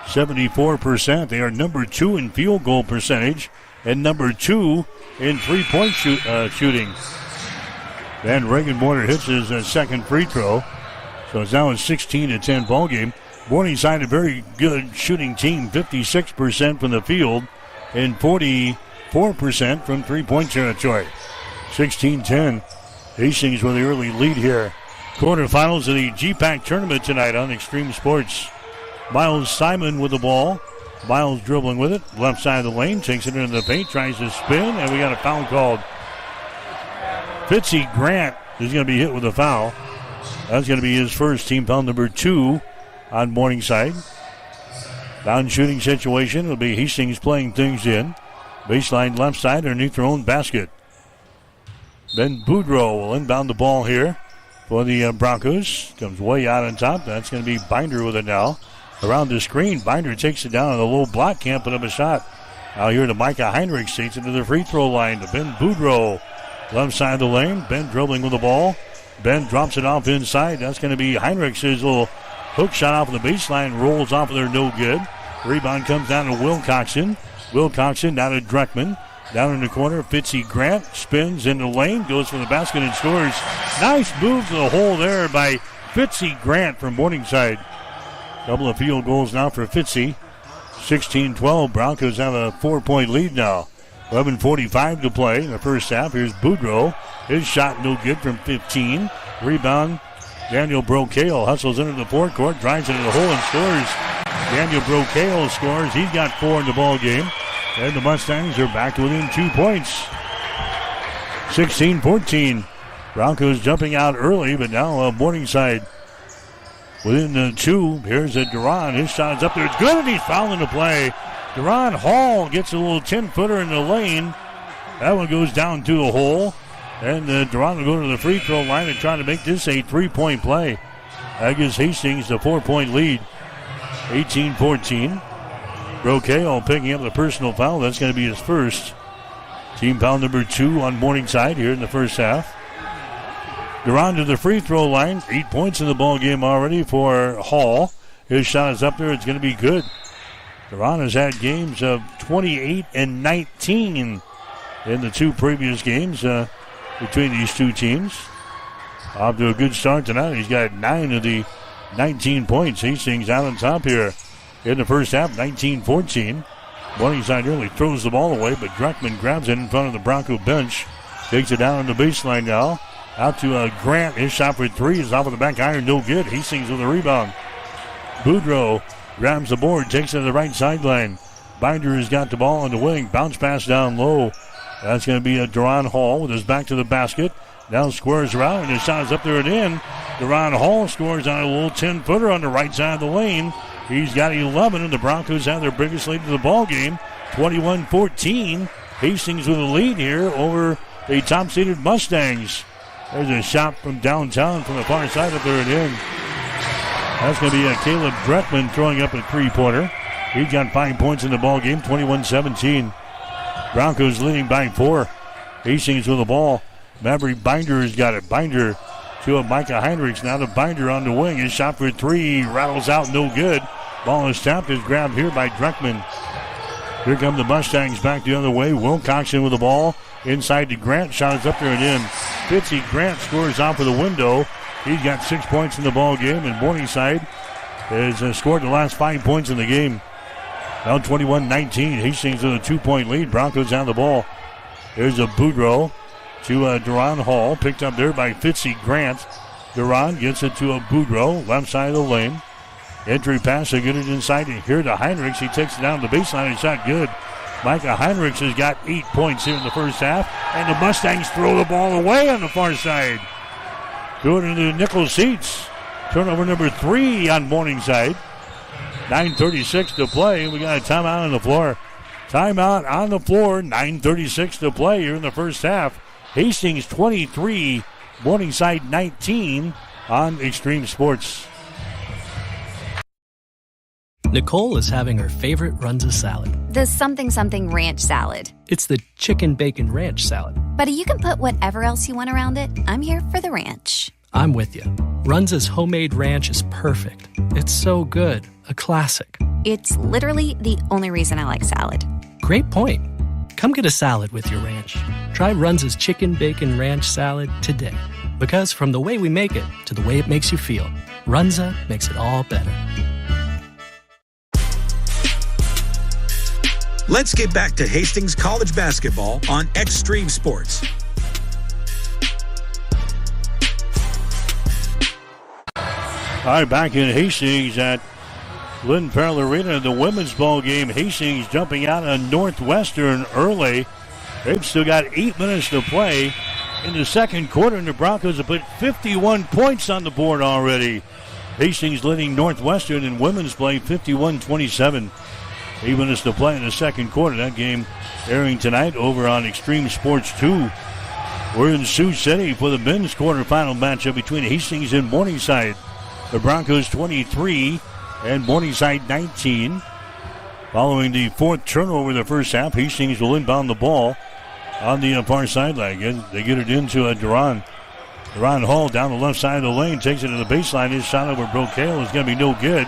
74%. They are number 2 in field goal percentage and number 2 in three-point shooting. Van Regenwater hits his second free throw. So it's now a 16-10 ball game. Morningside, a very good shooting team, 56% from the field and 44% from three-point territory. 16-10. Hastings with the early lead here. Quarterfinals of the GPAC tournament tonight on Extreme Sports. Miles Simon with the ball. Miles dribbling with it. Left side of the lane. Takes it into the paint. Tries to spin. And we got a foul called. Fitzy Grant is going to be hit with a foul. That's going to be his first, team foul number 2 on Morningside. Down shooting situation. It'll be Hastings playing things in. Baseline left side underneath their own basket. Ben Boudreau will inbound the ball here for the Broncos. Comes way out on top. That's going to be Binder with it now. Around the screen, Binder takes it down on the low block. Can't put up a shot. Now here to Micah Heinrich. Takes it to the free throw line to Ben Boudreau. Left side of the lane. Ben dribbling with the ball. Ben drops it off inside. That's going to be Heinrich's little hook shot off of the baseline. Rolls off of there, no good. Rebound comes down to Wilcoxon. Wilcoxon down to Dreckman. Down in the corner, Fitzy Grant spins in the lane, goes for the basket and scores. Nice move to the hole there by Fitzy Grant from Morningside. Couple of field goals now for Fitzy. 16-12. Broncos have a 4-point lead now. 11:45 to play in the first half. Here's Boudreau. His shot no good from 15. Rebound, Daniel Brocale hustles into the forecourt, drives into the hole and scores. Daniel Brocale scores. He's got 4 in the ball game. And the Mustangs are back to within 2 points. 16-14. Broncos jumping out early, but now Morningside within the 2. Here's a Duran. His shot is up there. It's good, and he's fouling the play. Duran Hall gets a little 10-footer in the lane. That one goes down to the hole. And Duran will go to the free throw line and try to make this a 3-point play. That gives Hastings the 4-point lead. 18-14. Brocale picking up the personal foul. That's going to be his first. Team foul number 2 on Morningside here in the first half. Duran to the free throw line. 8 points in the ball game already for Hall. His shot is up there. It's going to be good. Duran has had games of 28 and 19 in the 2 previous games between these 2 teams. Off to a good start tonight. He's got 9 of the 19 points. Hastings out on top here in the first half, 19-14. Morningside nearly throws the ball away, but Dreckman grabs it in front of the Bronco bench. Takes it down on the baseline now. Out to Grant. His shot for 3 is off of the back iron. No good. Hastings with a rebound. Boudreau grabs the board. Takes it to the right sideline. Binder has got the ball on the wing. Bounce pass down low. That's going to be a Duran Hall with his back to the basket. Now squares around, and his shot is up there and in. Duran Hall scores on a little 10-footer on the right side of the lane. He's got 11, and the Broncos have their biggest lead of the ball game, 21-14. Hastings with a lead here over the top-seeded Mustangs. There's a shot from downtown from the far side up there and in. That's going to be Caleb Dreckman throwing up a 3-pointer. He's got 5 points in the ball game, 21-17. Broncos leading by 4. Hastings with the ball. Maverick Binder has got it. Binder to Micah Heinrichs. Now to Binder on the wing. His shot for 3 rattles out, no good. Ball is tapped. Is grabbed here by Dreckman. Here come the Mustangs back the other way. Wilcoxon with the ball. Inside to Grant. Shot is up there and in. Fitzy Grant scores off of the window. He's got 6 points in the ball game. And Morningside has scored the last 5 points in the game. Now 21-19. Hastings with a 2-point lead. Broncos on the ball. There's a Boudreau to Duran Hall. Picked up there by Fitzy Grant. Duran gets it to a Boudreau. Left side of the lane. Entry pass. They get it inside. And here to Heinrichs. He takes it down the baseline. It's not good. Micah Heinrichs has got 8 points here in the first half. And the Mustangs throw the ball away on the far side. Throw it into the nickel seats. Turnover number 3 on Morningside. 9:36 to play. We got a timeout on the floor. Timeout on the floor. 9:36 to play here in the first half. Hastings 23, Morningside 19 on Extreme Sports. Nicole is having her favorite Runza salad. The something something ranch salad. It's the chicken bacon ranch salad. But you can put whatever else you want around it. I'm here for the ranch. I'm with you. Runza's homemade ranch is perfect. It's so good. A classic. It's literally the only reason I like salad. Great point. Come get a salad with your ranch. Try Runza's chicken bacon ranch salad today. Because from the way we make it to the way it makes you feel, Runza makes it all better. Let's get back to Hastings College basketball on Extreme Sports. All right, back in Hastings at Lynn Farrell Arena, the women's ball game. Hastings jumping out on Northwestern early. They've still got 8 minutes to play in the second quarter, and the Broncos have put 51 points on the board already. Hastings leading Northwestern in women's play 51-27. Even as to play in the second quarter. That game airing tonight over on Extreme Sports 2. We're in Sioux City for the men's quarterfinal matchup between Hastings and Morningside. The Broncos 23 and Morningside 19. Following the fourth turnover in the first half, Hastings will inbound the ball on the far sideline. They get it into Duran. Duran Hall down the left side of the lane, takes it to the baseline. His shot over Brocale is going to be no good.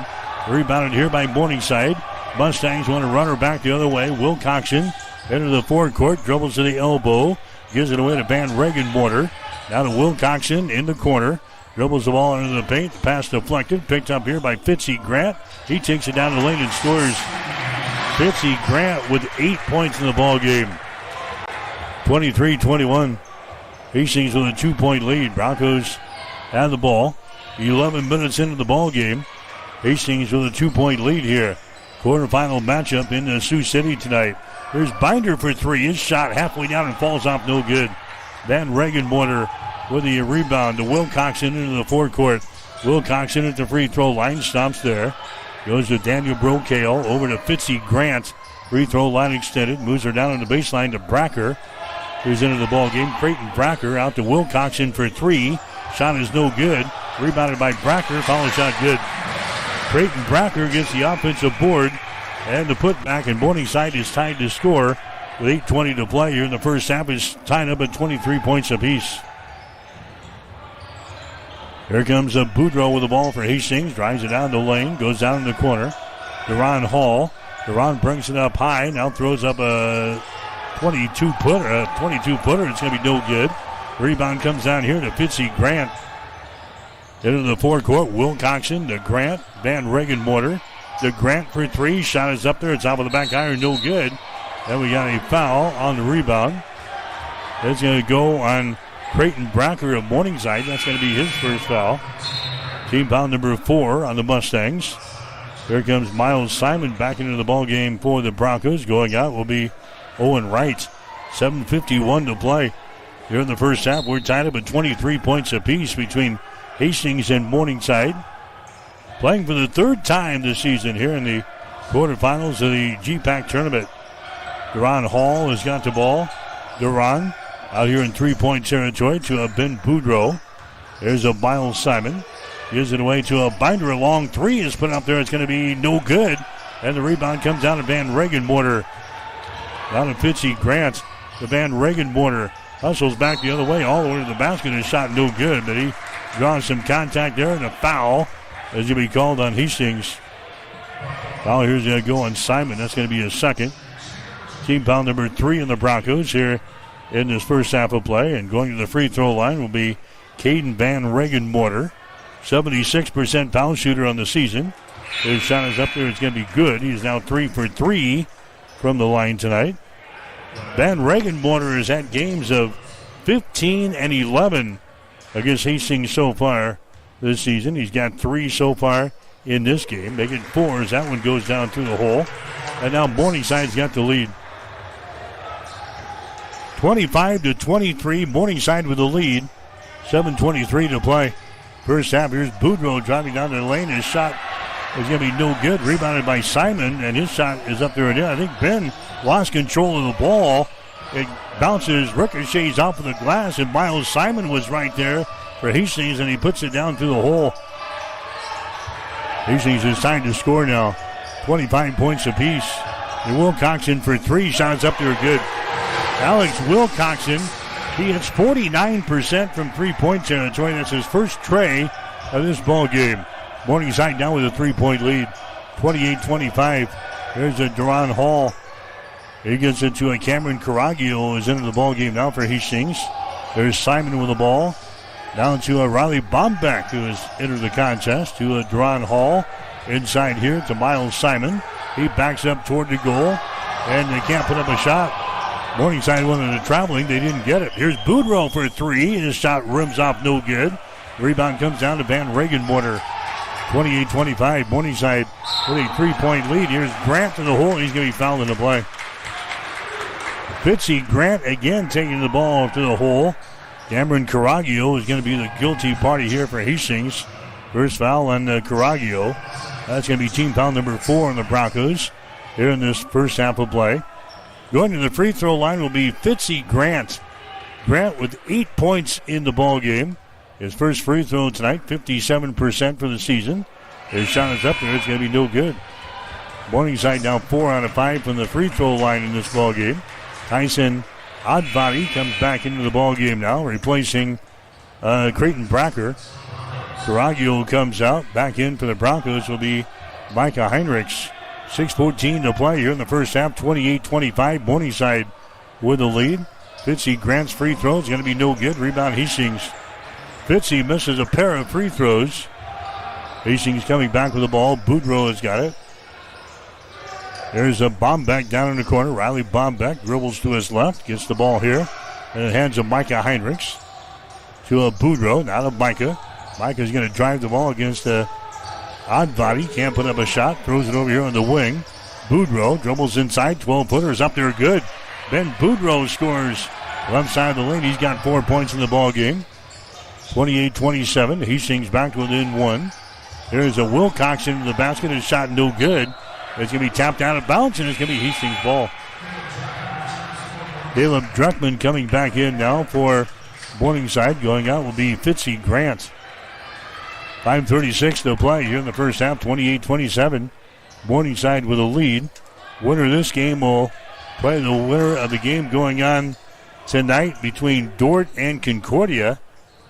Rebounded here by Morningside. Mustangs want to run her back the other way. Wilcoxon into the forecourt, dribbles to the elbow, gives it away to Van Regenmorter. Now to Wilcoxon in the corner. Dribbles the ball into the paint. The pass deflected. Picked up here by Fitzy Grant. He takes it down the lane and scores. Fitzy Grant with 8 points in the ball game. 23-21. Hastings with a 2-point lead. Broncos have the ball. 11 minutes into the ball game. Hastings with a 2-point lead here. Quarterfinal matchup in Sioux City tonight. Here's Binder for three. His shot halfway down and falls off no good. Van Regenmorter with the rebound to Wilcoxon into the forecourt. Wilcoxon at the free throw line. Stops there. Goes to Daniel Brocale over to Fitzy Grant. Free throw line extended. Moves her down on the baseline to Bracker. Who's into the ball game. Creighton Bracker out to Wilcoxon for three. Shot is no good. Rebounded by Bracker. Foul shot good. Creighton Bracker gets the offensive board. And the putback, and Morningside is tied to score with 8:20 to play here in the first half. Is tied up at 23 points apiece. Here comes Boudreau with the ball for Hastings. Drives it down the lane. Goes down in the corner. Duran Hall. Duran brings it up high. Now throws up a 22-footer. It's going to be no good. Rebound comes down here to Fitzy Grant. Into the forecourt. Wilcoxon to Grant. Van Regenmorter. To Grant for three. Shot is up there. It's off of the back iron. No good. Then we got a foul on the rebound. That's going to go on Creighton Bracker of Morningside. That's going to be his first foul. Team foul number 4 on the Mustangs. Here comes Miles Simon back into the ball game for the Broncos. Going out will be Owen Wright. 7:51 to play. Here in the first half, we're tied up at 23 points apiece between Hastings and Morningside. Playing for the third time this season here in the quarterfinals of the GPAC tournament. Duran Hall has got the ball. Duran out here in three-point territory to Ben Boudreau. There's a Miles Simon. Gives it away to a Binder. A long three is put up there. It's going to be no good. And the rebound comes down to Van Regenmorter. Down to Fitzy Grant. The Van Regenmorter hustles back the other way all the way to the basket. His shot no good, but he draws some contact there, and a foul is going to be called on Hastings. Foul here's going to go on Simon. That's going to be his second. Team foul number 3 in the Broncos here in this first half of play. And going to the free throw line will be Caden Van Regenmorter. 76% foul shooter on the season. His shot is up there. It's going to be good. He's now 3 for 3 from the line tonight. Van Regenmorter has had games of 15 and 11 against Hastings so far this season. He's got 3 so far in this game. Make it 4 as that one goes down through the hole. And now Morningside's got the lead. 25-23. Morningside with the lead. 7:23 to play. First half, here's Boudreau driving down the lane. His shot is going to be no good. Rebounded by Simon, and his shot is up there again. I think Ben lost control of the ball. It bounces, ricochets off of the glass, and Miles Simon was right there for Hastings, and he puts it down through the hole. Hastings is tied to score now. 25 points apiece. And Wilcoxon for 3 shots up there good. Alex Wilcoxon, he hits 49% from three-point territory. That's his first tray of this ball game. Morningside now with a 3-point lead. 28-25. There's a Duran Hall. He gets it to a Cameron Caraglio, who's into the ball game now for Hastings. There's Simon with the ball. Down to a Riley Bombeck, who has entered the contest. To a Duran Hall. Inside here to Miles Simon. He backs up toward the goal. And they can't put up a shot. Morningside wanted to traveling. They didn't get it. Here's Boudreau for 3. His shot rims off no good. Rebound comes down to Van Regenmorter. 28-25. Morningside with a 3-point lead. Here's Grant to the hole. He's going to be fouled in the play. Fitzy Grant again taking the ball to the hole. Cameron Caraglio is going to be the guilty party here for Hastings. First foul on Caraglio. That's going to be team foul number 4 on the Broncos here in this first half of play. Going to the free throw line will be Fitzy Grant. Grant with 8 points in the ball game. His first free throw tonight, 57% for the season. His shot is up there. It's going to be no good. Morningside now 4 out of 5 from the free throw line in this ball game. Tyson Oddbody comes back into the ball game now, replacing Creighton Bracker. Caraglio comes out. Back in for the Broncos will be Micah Heinrichs. 6:14 to play here in the first half. 28-25. Morningside with the lead. Fitzy Grant's free throw is going to be no good. Rebound Hastings. Fitzy misses a pair of free throws. Hastings coming back with the ball. Boudreaux has got it. There's a Bombeck down in the corner. Riley Bombeck dribbles to his left. Gets the ball here. And it hands to Micah Heinrichs. To a Boudreaux. Now to Micah. Micah's going to drive the ball against Oddbody. Can't put up a shot. Throws it over here on the wing. Boudreaux dribbles inside. 12-footers up there good. Ben Boudreaux scores left side of the lane. He's got 4 points in the ball game. 28-27. Hastings back to within 1. There's a Wilcox into the basket. His shot no good. It's going to be tapped out of bounds, and it's going to be Hastings' ball. Caleb Druckman coming back in now for Morningside. Going out will be Fitzy Grant. 5:36 to play here in the first half. 28-27. Morningside with a lead. Winner of this game will play the winner of the game going on tonight between Dordt and Concordia.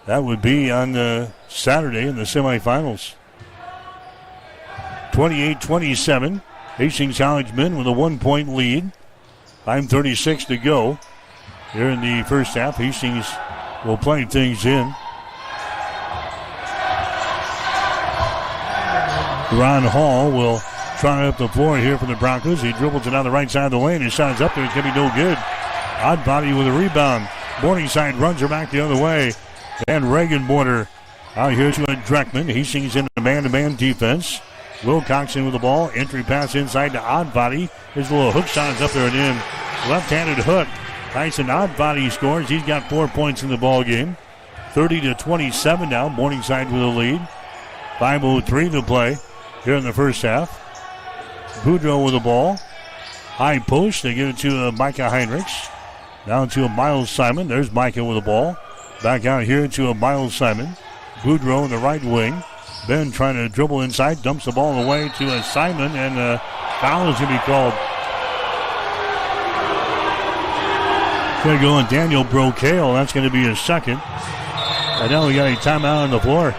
That would be on Saturday in the semifinals. 28-27. Hastings College men with a 1-point lead. 5:36 to go here in the first half. Hastings will play things in. Ron Hall will try up the floor here for the Broncos. He dribbles it on the right side of the lane. His shot is up there. It's going to be no good. Oddbody with a rebound. Morningside runs her back the other way. And Reagan Border out here to a Dreckman. Hastings in a man-to-man defense. Wilcoxon with the ball. Entry pass inside to Oddbody. His little hook shot is up there and in. Left-handed hook. Tyson Oddbody scores. He's got 4 points in the ball game. 30-27 now. Morningside with a lead. 5:03 to play here in the first half. Boudreaux with the ball. High post. They give it to Micah Heinrichs. Down to a Miles Simon. There's Micah with the ball. Back out here to a Miles Simon. Boudreaux in the right wing. Ben trying to dribble inside. Dumps the ball away to a Simon. And foul is going to be called. Going to go on Daniel Brocale. That's going to be his second. And now we got a timeout on the floor.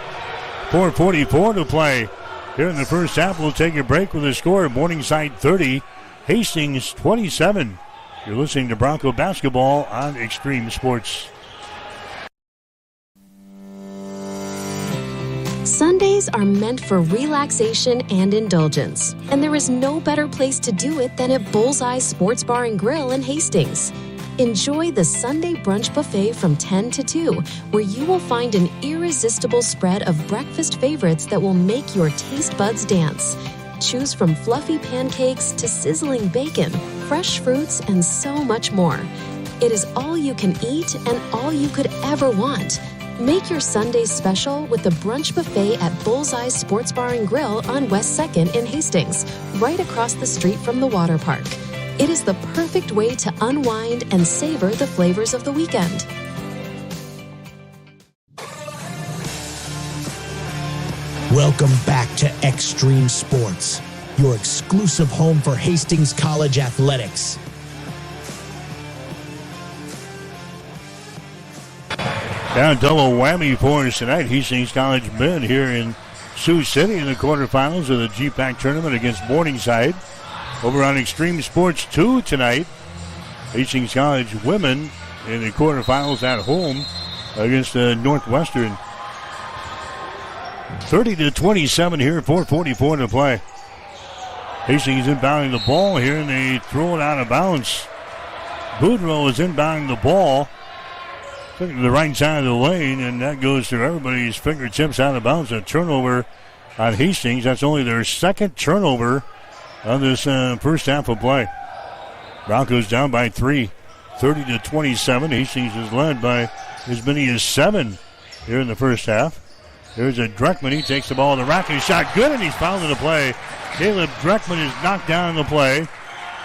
4:44 to play here in the first half. We'll take a break with a score of Morningside 30, Hastings 27. You're listening to Bronco Basketball on Extreme Sports. Sundays are meant for relaxation and indulgence, and there is no better place to do it than at Bullseye Sports Bar and Grill in Hastings. Enjoy the Sunday brunch buffet from 10 to 2, where you will find an irresistible spread of breakfast favorites that will make your taste buds dance. Choose from fluffy pancakes to sizzling bacon, fresh fruits, and so much more. It is all you can eat and all you could ever want. Make your Sundays special with the brunch buffet at Bullseye Sports Bar and Grill on West 2nd in Hastings, right across the street from the water park. It is the perfect way to unwind and savor the flavors of the weekend. Welcome back to Extreme Sports, your exclusive home for Hastings College athletics. Now, double whammy for us tonight. Hastings College men here in Sioux City in the quarterfinals of the GPAC tournament against Morningside. Over on Extreme Sports 2 tonight, Hastings College women in the quarterfinals at home against Northwestern. 30-27 here, 4:44 to play. Hastings inbounding the ball here, and they throw it out of bounds. Boudreaux is inbounding the ball. Took it to the right side of the lane, and that goes through everybody's fingertips out of bounds. A turnover on Hastings. That's only their second turnover on this first half of play. Broncos down by 3, 30-27. Hastings is led by as many as 7 here in the first half. There's a Dreckman. He takes the ball in the rack. His shot good, and he's fouled in the play. Caleb Dreckman is knocked down in the play.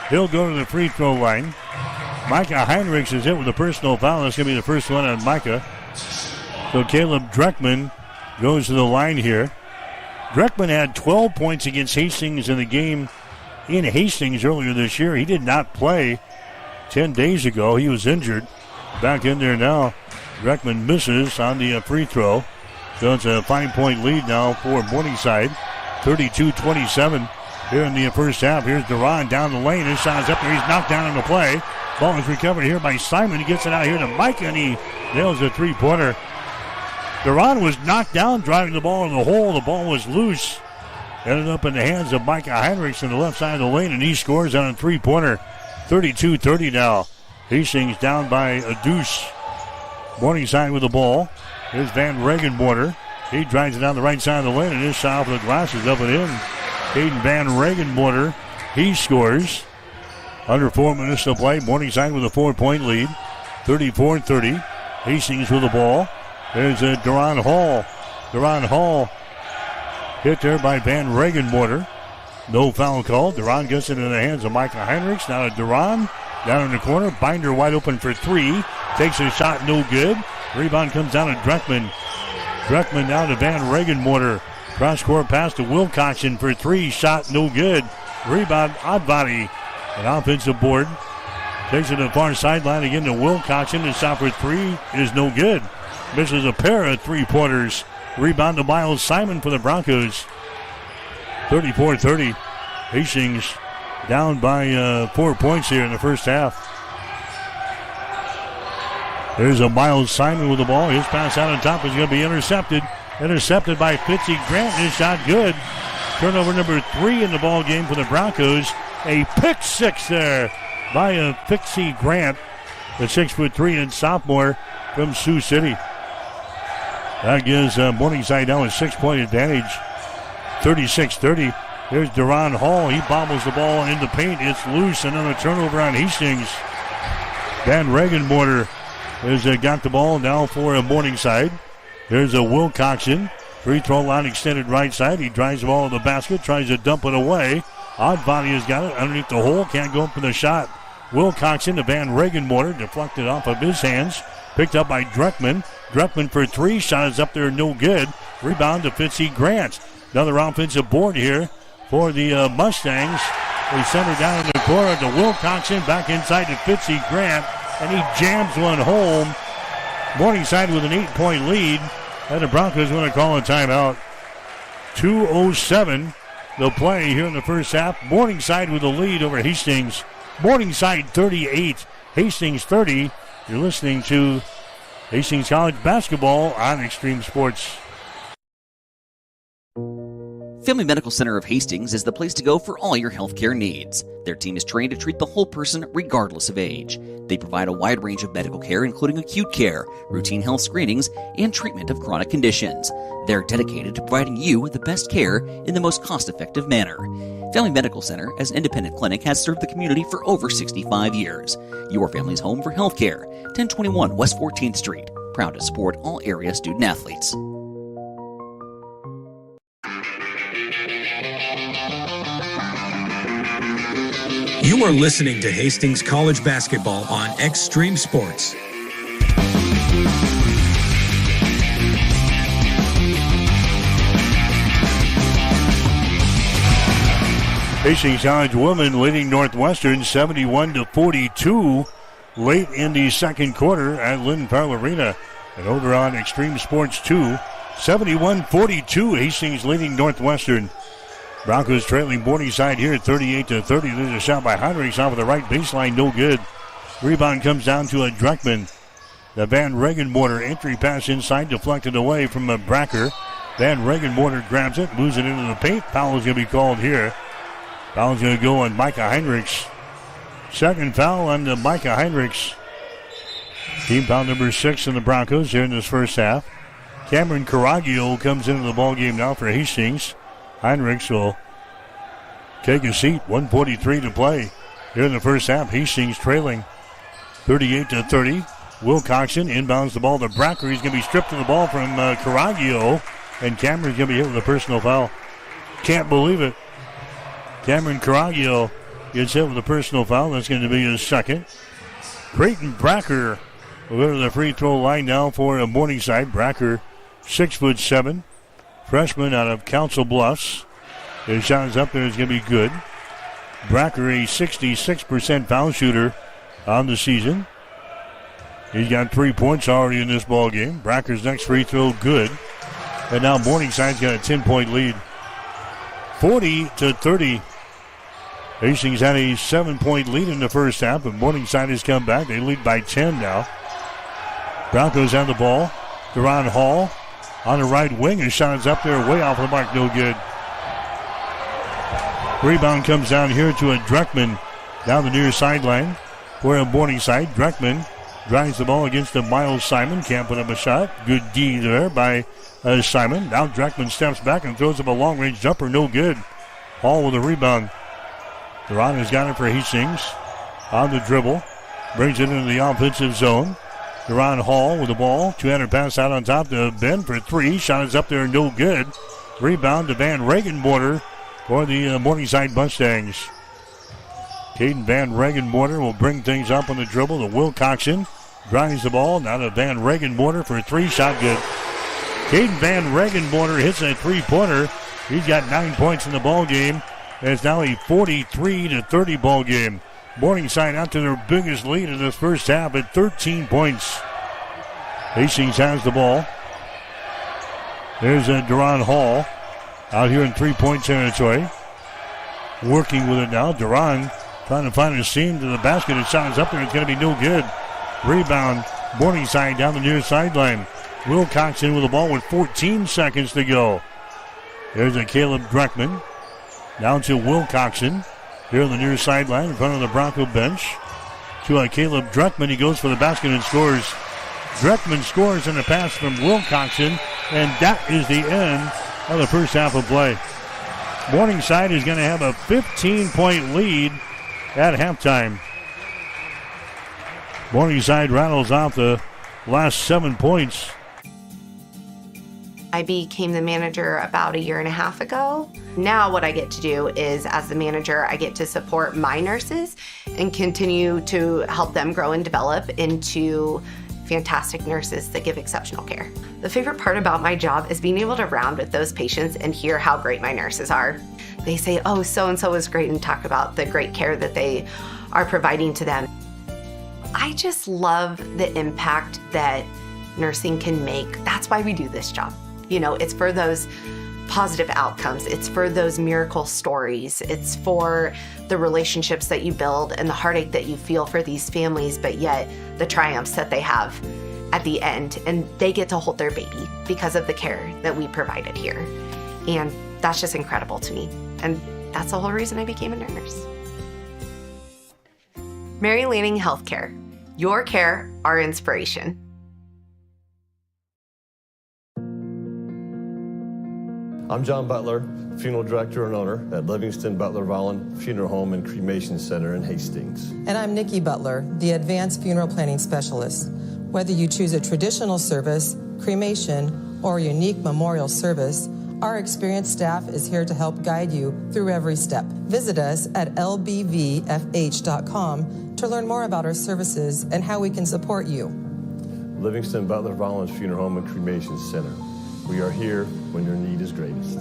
He'll go to the free throw line. Micah Heinrichs is hit with a personal foul. That's going to be the first one on Micah. So Caleb Dreckman goes to the line here. Dreckman had 12 points against Hastings in the game in Hastings earlier this year. He did not play 10 days ago. He was injured. Back in there now. Dreckman misses on the free throw. So it's a 5-point lead now for Morningside. 32-27 here in the first half. Here's Duran down the lane. His shot is up there. He's knocked down in the play. Ball is recovered here by Simon. He gets it out here to Micah, and he nails a three-pointer. Duran was knocked down driving the ball in the hole. The ball was loose. Ended up in the hands of Micah Heinrichs on the left side of the lane, and he scores on a three-pointer. 32-30 now. Hastings down by a deuce. Morningside with the ball. Here's Van Regenborder. He drives it down the right side of the lane, and his shot off the glass is up and in. Caden Van Regenborder, he scores. Under 4 minutes to play. Morningside with a 4-point lead. 34-30. Hastings with the ball. There's a Duran Hall. Duran Hall hit there by Van Regenborder. No foul call. Duran gets it in the hands of Micah Heinrichs. Now to Duran. Down in the corner. Binder wide open for 3. Takes a shot, no good. Rebound comes down to Dreckman. Dreckman down to Van Regenborder. Cross-court pass to Wilcoxon for 3. Shot, no good. Rebound, Oddbody. An offensive board. Takes it to the far sideline again to Wilcoxon. The shot for 3 is no good. Misses a pair of three-pointers. Rebound to Miles Simon for the Broncos. 34-30. Hastings down by 4 points here in the first half. There's a Miles Simon with the ball. His pass out on top is going to be intercepted. Intercepted by Fitzy Grant. His shot good. Turnover number 3 in the ball game for the Broncos. A pick 6 there by Fitzy Grant, the 6'3" and sophomore from Sioux City. That gives Morningside now a 6-point advantage. 36-30. There's Duran Hall. He bobbles the ball in the paint. It's loose. Another turnover on Hastings. Van Regenborder has got the ball now for Morningside. There's a Wilcoxon. Free throw line extended right side. He drives the ball in the basket. Tries to dump it away. Oddbody has got it underneath the hole. Can't go up for the shot. Wilcoxon to Van Regenborder. Deflected off of his hands. Picked up by Dreckman. Dreckman for 3. Shot is up there. No good. Rebound to Fitzy Grant. Another offensive board here for the Mustangs. They send her down in the corner to Wilcoxon. Back inside to Fitzy Grant. And he jams one home. Morningside with an 8-point lead. And the Broncos want to call a timeout. 2:07 the play here in the first half. Morningside with the lead over Hastings. Morningside 38, Hastings 30. You're listening to Hastings College basketball on Extreme Sports. Family Medical Center of Hastings is the place to go for all your healthcare needs. Their team is trained to treat the whole person regardless of age. They provide a wide range of medical care, including acute care, routine health screenings, and treatment of chronic conditions. They're dedicated to providing you the best care in the most cost-effective manner. Family Medical Center, as an independent clinic, has served the community for over 65 years. Your family's home for healthcare. 1021 West 14th Street. Proud to support all area student-athletes. You are listening to Hastings College basketball on Extreme Sports. Hastings College women leading Northwestern 71-42 late in the second quarter at Lynn Farrell Arena. And over on Extreme Sports 2, 71-42, Hastings leading Northwestern. Broncos trailing Morningside here at 38-30. There's a shot by Heinrichs off of the right baseline, no good. Rebound comes down to a Dreckman. The Van Regenborder entry pass inside, deflected away from a Bracker. Van Regenborder grabs it, moves it into the paint. Foul is going to be called here. Foul is going to go on Micah Heinrichs. Second foul on Micah Heinrichs. Team foul number 6 in the Broncos here in this first half. Cameron Caraglio comes into the ballgame now for Hastings. Heinrichs will take a seat. 1:43 to play here in the first half. Hastings trailing 38-30. Wilcoxon inbounds the ball to Bracker. He's going to be stripped of the ball from Caraglio, and Cameron's going to be hit with a personal foul. Can't believe it. Cameron Caraglio gets hit with a personal foul. That's going to be his second. Creighton Bracker will go to the free throw line now for Morningside. Bracker, 6'7", freshman out of Council Bluffs. His shot is up there. It's going to be good. Bracker, a 66% foul shooter on the season. He's got 3 points already in this ball game. Bracker's next free throw, good. And now Morningside's got a 10-point lead. 40-30. Hastings had a 7-point lead in the first half, but Morningside has come back. They lead by 10 now. Broncos have the ball. Deron Hall on the right wing. His shot is up there, way off the mark, no good. Rebound comes down here to a Dreckman down the near sideline for a Morningside. Dreckman drives the ball against the Miles Simon. Can't put up a shot. Good D there by Simon. Now Dreckman steps back and throws up a long-range jumper. No good. Hall with a rebound. Duran has got it for Hastings on the dribble. Brings it into the offensive zone. Duran Hall with the ball. 200 pass out on top to Ben for 3. Shot is up there, no good. Rebound to Van Regenborder for the Morningside Mustangs. Caden Van Regenborder will bring things up on the dribble to Wilcoxon. Drives the ball. Now to Van Regenborder for 3. Shot good. Caden Van Regenborder hits a 3-pointer. He's got 9 points in the ball game. It's now a 43-30 ball game. Morningside out to their biggest lead in this first half at 13 points. Hastings has the ball. There's Duran Hall out here in 3-point territory. Working with it now. Duran trying to find a seam to the basket. His shot is up there. It's going to be no good. Rebound. Morningside down the near sideline. Wilcoxon with the ball with 14 seconds to go. There's a Caleb Dreckman. Down to Wilcoxon. Here on the near sideline in front of the Bronco bench. To Caleb Dreckman. He goes for the basket and scores. Dreckman scores in a pass from Wilcoxon. And that is the end of the first half of play. Morningside is going to have a 15-point lead at halftime. Morningside rattles off the last 7 points. I became the manager about 1.5 years ago. Now what I get to do is, as the manager, I get to support my nurses and continue to help them grow and develop into fantastic nurses that give exceptional care. The favorite part about my job is being able to round with those patients and hear how great my nurses are. They say, oh, so-and-so is great, and talk about the great care that they are providing to them. I just love the impact that nursing can make. That's why we do this job. You know, it's for those positive outcomes. It's for those miracle stories. It's for the relationships that you build and the heartache that you feel for these families, but yet the triumphs that they have at the end. And they get to hold their baby because of the care that we provided here. And that's just incredible to me. And that's the whole reason I became a nurse. Mary Lanning Healthcare. Your care, our inspiration. I'm John Butler, funeral director and owner at Livingston Butler Volland Funeral Home and Cremation Center in Hastings. And I'm Nikki Butler, the advanced funeral planning specialist. Whether you choose a traditional service, cremation, or a unique memorial service, our experienced staff is here to help guide you through every step. Visit us at lbvfh.com to learn more about our services and how we can support you. Livingston Butler Volland Funeral Home and Cremation Center. We are here when your need is greatest.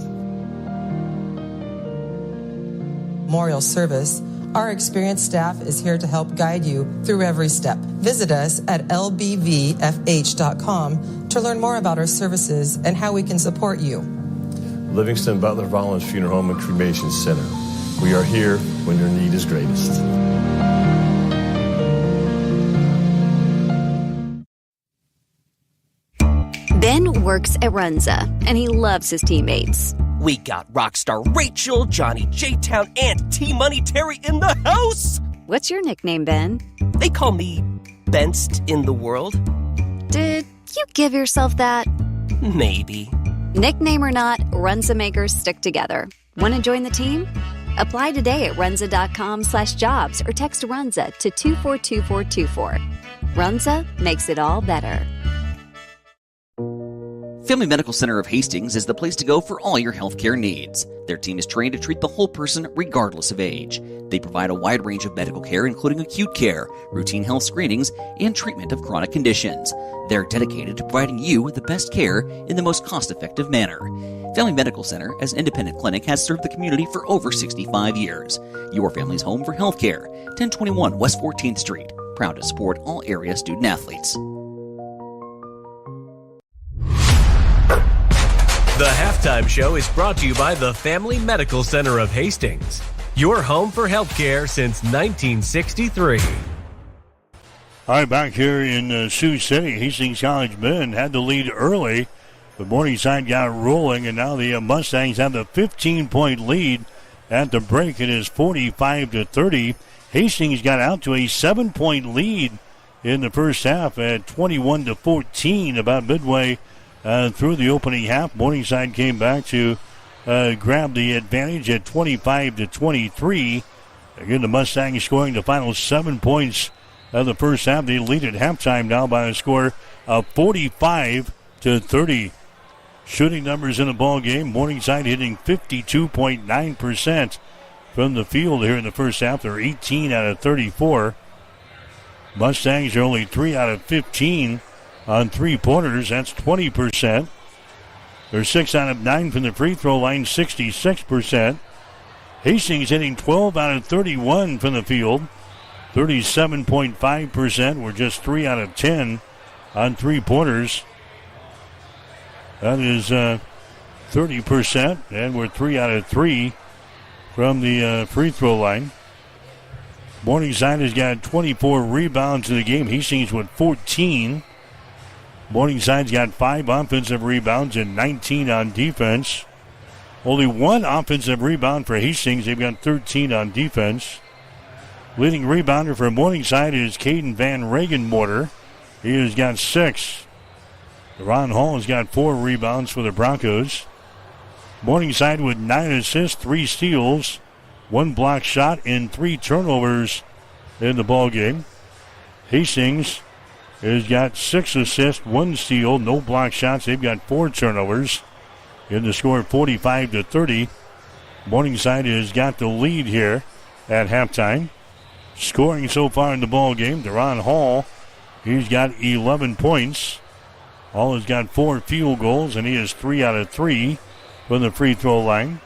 Memorial service, our experienced staff is here to help guide you through every step. Visit us at lbvfh.com to learn more about our services and how we can support you. Livingston Butler Volland Funeral Home and Cremation Center. We are here when your need is greatest. Ben works at Runza, and he loves his teammates. We got Rockstar Rachel, Johnny J-Town, and T-Money Terry in the house! What's your nickname, Ben? They call me Benst in the world. Did you give yourself that? Maybe. Nickname or not, Runza makers stick together. Want to join the team? Apply today at runza.com/jobs or text Runza to 242424. Runza makes it all better. Family Medical Center of Hastings is the place to go for all your healthcare needs. Their team is trained to treat the whole person regardless of age. They provide a wide range of medical care, including acute care, routine health screenings, and treatment of chronic conditions. They're dedicated to providing you the best care in the most cost-effective manner. Family Medical Center, as an independent clinic, has served the community for over 65 years. Your family's home for healthcare. 1021 West 14th Street. Proud to support all area student athletes. The Halftime Show is brought to you by the Family Medical Center of Hastings, your home for healthcare since 1963. All right, back here in Sioux City, Hastings College men had the lead early, but Morningside got rolling, and now the Mustangs have the 15-point lead at the break. It is 45-30. Hastings got out to a 7-point lead in the first half at 21-14, about midway through the opening half. Morningside came back to grab the advantage at 25-23. Again, the Mustangs scoring the final 7 points of the first half. They lead at halftime now by a score of 45-30. Shooting numbers in the ball game. Morningside hitting 52.9% from the field here in the first half. They're 18 out of 34. Mustangs are only 3 out of 15 on three-pointers. That's 20%. They're 6 out of 9 from the free throw line, 66%. Hastings hitting 12 out of 31 from the field, 37.5%. We're just 3 out of 10 on three-pointers. That is 30%, and we're 3 out of 3 from the free throw line. Morningside has got 24 rebounds in the game. Hastings with 14. Morningside's got 5 offensive rebounds and 19 on defense. Only 1 offensive rebound for Hastings. They've got 13 on defense. Leading rebounder for Morningside is Caden Van Regenmorter. He has got 6. Ron Hall has got 4 rebounds for the Broncos. Morningside with 9 assists, 3 steals, 1 block shot, and 3 turnovers in the ball game. Hastings has got 6 assists, 1 steal, no block shots. They've got 4 turnovers. In the score 45-30. Morningside has got the lead here at halftime. Scoring so far in the ball game, Deron Hall, he's got 11 points. Hall has got 4 field goals, and he is 3 out of 3 from the free throw line.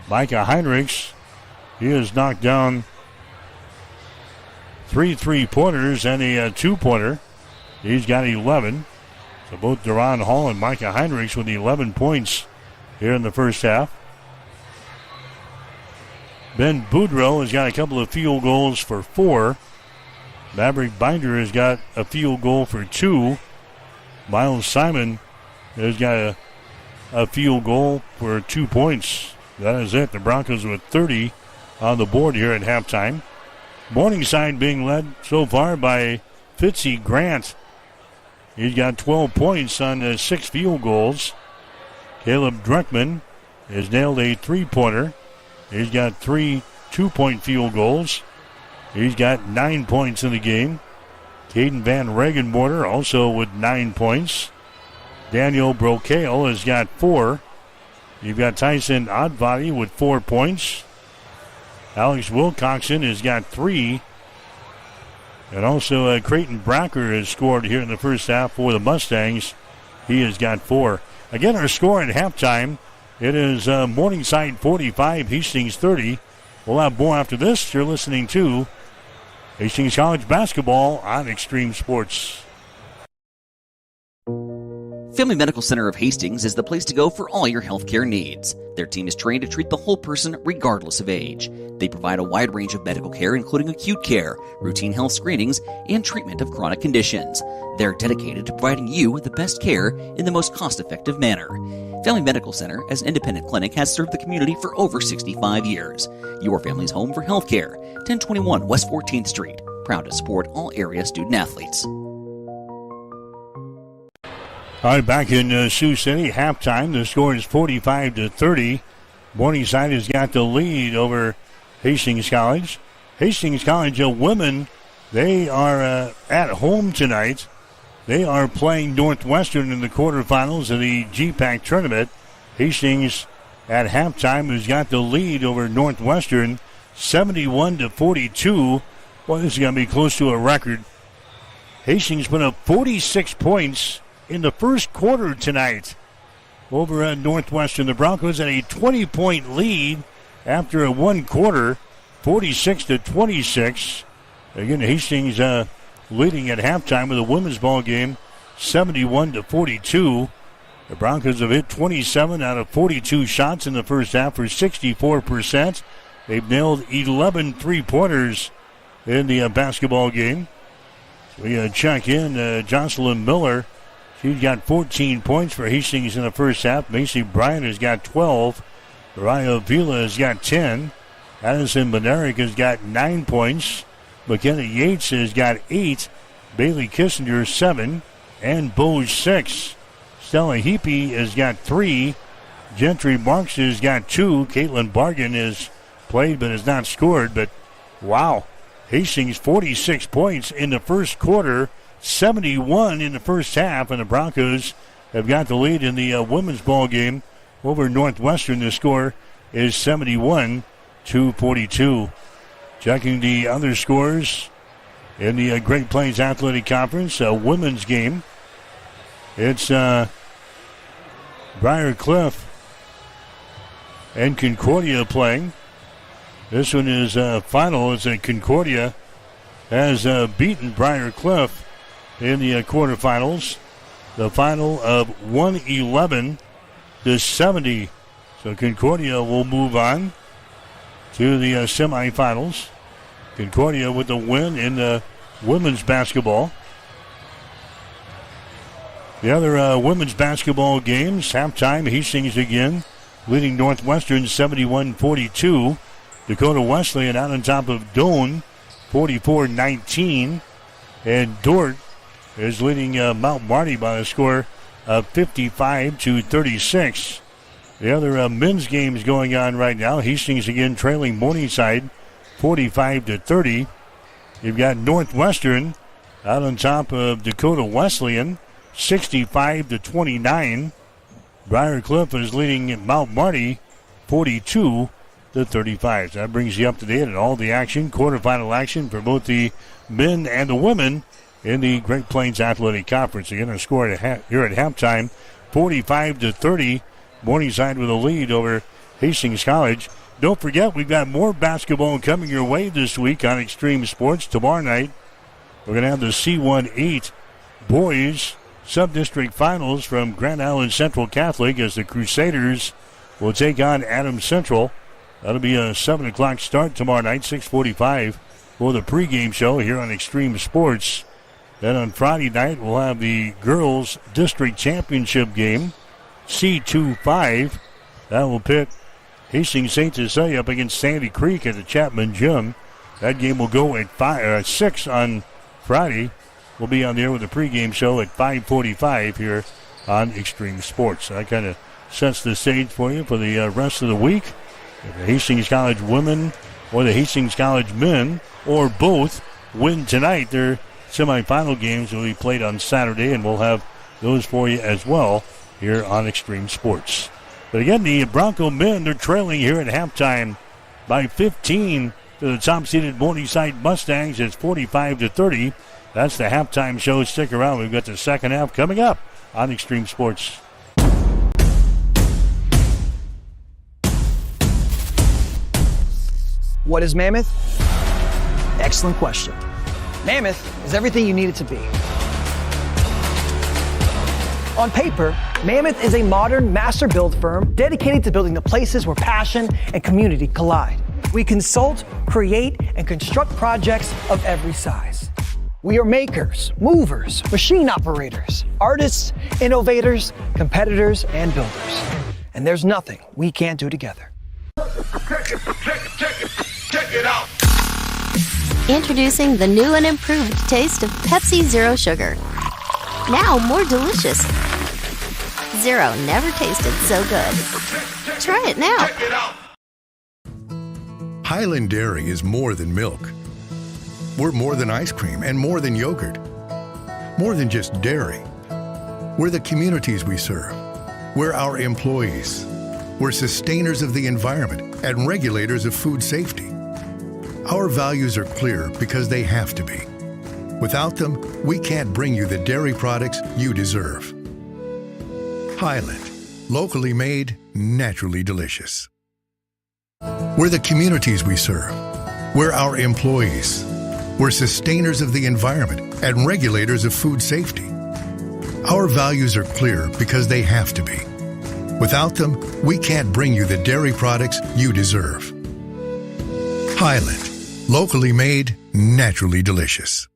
Micah Heinrichs, he has knocked down 3 3-pointers and a 2-pointer. He's got 11. So both Deron Hall and Micah Heinrichs with 11 points here in the first half. Ben Boudreau has got a couple of field goals for 4. Maverick Binder has got a field goal for 2. Miles Simon has got a field goal for 2 points. That is it. The Broncos with 30 on the board here at halftime. Morningside being led so far by Fitzy Grant. He's got 12 points on 6 field goals. Caleb Druckman has nailed a 3-pointer. He's got 3 2-point field goals. He's got 9 points in the game. Caden Van Regenmorter also with 9 points. Daniel Brocale has got 4. You've got Tyson Oddbody with 4 points. Alex Wilcoxon has got 3. And also Creighton Bracker has scored here in the first half for the Mustangs. He has got 4. Again, our score at halftime, it is Morningside 45, Hastings 30. We'll have more after this. You're listening to Hastings College Basketball on Extreme Sports. Family Medical Center of Hastings is the place to go for all your healthcare needs. Their team is trained to treat the whole person regardless of age. They provide a wide range of medical care, including acute care, routine health screenings, and treatment of chronic conditions. They're dedicated to providing you the best care in the most cost-effective manner. Family Medical Center, as an independent clinic, has served the community for over 65 years. Your family's home for healthcare. 1021 West 14th Street. Proud to support all area student athletes. All right, back in Sioux City, halftime. The score is 45-30. Morningside has got the lead over Hastings College. Hastings College women, They are at home tonight. They are playing Northwestern in the quarterfinals of the GPAC tournament. Hastings at halftime has got the lead over Northwestern, 71-42. Well, this is going to be close to a record. Hastings put up 46 points in the first quarter tonight over at Northwestern. The Broncos had a 20-point lead after one quarter, 46-26. Again, Hastings leading at halftime with a women's ball game, 71-42. The Broncos have hit 27 out of 42 shots in the first half for 64%. They've nailed 11 three-pointers in the basketball game. So we check in Jocelyn Miller. She's got 14 points for Hastings in the first half. Macy Bryant has got 12. Mariah Vila has got 10. Addison Benaric has got 9 points. McKenna Yates has got 8. Bailey Kissinger 7. And Bose 6. Stella Heapy has got 3. Gentry Marks has got 2. Caitlin Bargan has played but has not scored. But wow, Hastings 46 points in the first quarter, 71 in the first half, and the Broncos have got the lead in the women's ball game over Northwestern. The score is 71-42. Checking the other scores in the Great Plains Athletic Conference, a women's game. It's Briar Cliff and Concordia playing. This one is final as Concordia has beaten Briar Cliff in the quarterfinals. The final of 111-70. So Concordia will move on to the semifinals. Concordia with the win in the women's basketball. The other women's basketball games, halftime, Hastings again leading Northwestern 71-42. Dakota Wesleyan out on top of Doane, 44-19. And Dordt is leading Mount Marty by a score of 55-36. The other men's games going on right now. Hastings again trailing Morningside, 45-30. You've got Northwestern out on top of Dakota Wesleyan, 65-29. Briar Cliff is leading Mount Marty, 42-35. So that brings you up to date on all the action, quarterfinal action for both the men and the women in the Great Plains Athletic Conference. Again, a score here at halftime, 45-30. Morningside with a lead over Hastings College. Don't forget, we've got more basketball coming your way this week on Extreme Sports. Tomorrow night, we're going to have the C1-8 boys sub-district finals from Grand Island Central Catholic as the Crusaders will take on Adams Central. That'll be a 7 o'clock start tomorrow night, 6:45 for the pregame show here on Extreme Sports. Then on Friday night, we'll have the girls district championship game, C2-5. That will pit Hastings St. Cecilia up against Sandy Creek at the Chapman Gym. That game will go at 6 on Friday. We'll be on the air with the pregame show at 5:45 here on Extreme Sports. So that kind of sets the stage for you for the rest of the week. If the Hastings College women or the Hastings College men or both win tonight, their semifinal games will be played on Saturday, and we'll have those for you as well here on Extreme Sports. But again, the Bronco men, they're trailing here at halftime by 15 to the top-seeded Morningside Mustangs. It's 45-30. That's the halftime show. Stick around. We've got the second half coming up on Extreme Sports. What is Mammoth? Excellent question. Mammoth is everything you need it to be. On paper, Mammoth is a modern master build firm dedicated to building the places where passion and community collide. We consult, create, and construct projects of every size. We are makers, movers, machine operators, artists, innovators, competitors, and builders. And there's nothing we can't do together. Check it out. Introducing the new and improved taste of Pepsi Zero Sugar. Now more delicious. Zero never tasted so good. Try it now. Highland Dairy is more than milk. We're more than ice cream and more than yogurt. More than just dairy. We're the communities we serve. We're our employees. We're sustainers of the environment and regulators of food safety. Our values are clear because they have to be. Without them, we can't bring you the dairy products you deserve. Highland, locally made, naturally delicious. We're the communities we serve. We're our employees. We're sustainers of the environment and regulators of food safety. Our values are clear because they have to be. Without them, we can't bring you the dairy products you deserve. Highland, locally made, naturally delicious.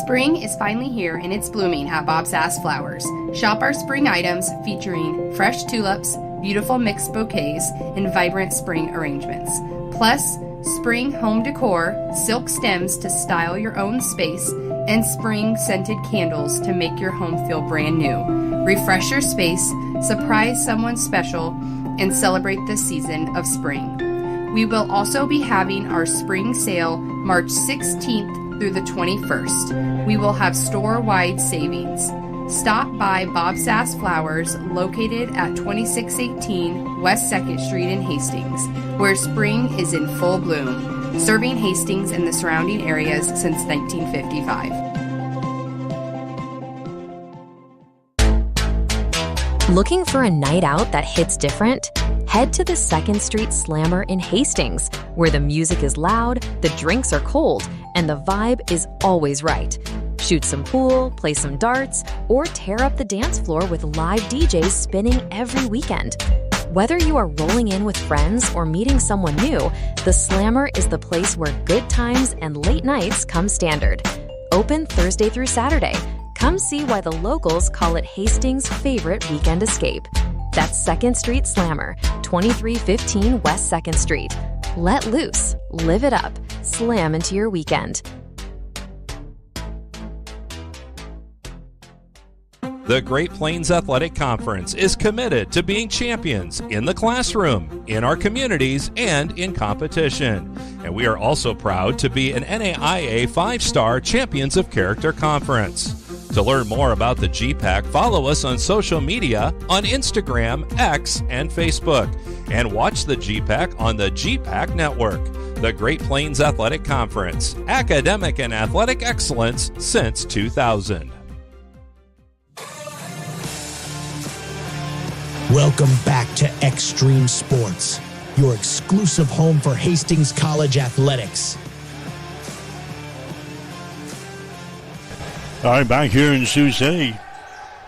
Spring is finally here and it's blooming at Bob Sass Flowers. Shop our spring items featuring fresh tulips, beautiful mixed bouquets, and vibrant spring arrangements. Plus, spring home decor, silk stems to style your own space, and spring scented candles to make your home feel brand new. Refresh your space, surprise someone special, and celebrate the season of spring. We will also be having our spring sale March 16th through the 21st. We will have store-wide savings. Stop by Bob Sass Flowers, located at 2618 West 2nd Street in Hastings, where spring is in full bloom, serving Hastings and the surrounding areas since 1955. Looking for a night out that hits different? Head to the 2nd Street Slammer in Hastings, where the music is loud, the drinks are cold, and the vibe is always right. Shoot some pool, play some darts, or tear up the dance floor with live DJs spinning every weekend. Whether you are rolling in with friends or meeting someone new, the Slammer is the place where good times and late nights come standard. Open Thursday through Saturday. Come see why the locals call it Hastings' favorite weekend escape. That's 2nd Street Slammer, 2315 West 2nd Street. Let loose, live it up, slam into your weekend. The Great Plains Athletic Conference is committed to being champions in the classroom, in our communities, and in competition. And we are also proud to be an NAIA 5-star Champions of Character Conference. To learn more about the GPAC, follow us on social media on Instagram, X, and Facebook. And watch the GPAC on the GPAC Network. The Great Plains Athletic Conference, academic and athletic excellence since 2000. Welcome back to Extreme Sports, your exclusive home for Hastings College athletics. All right, back here in Sioux City,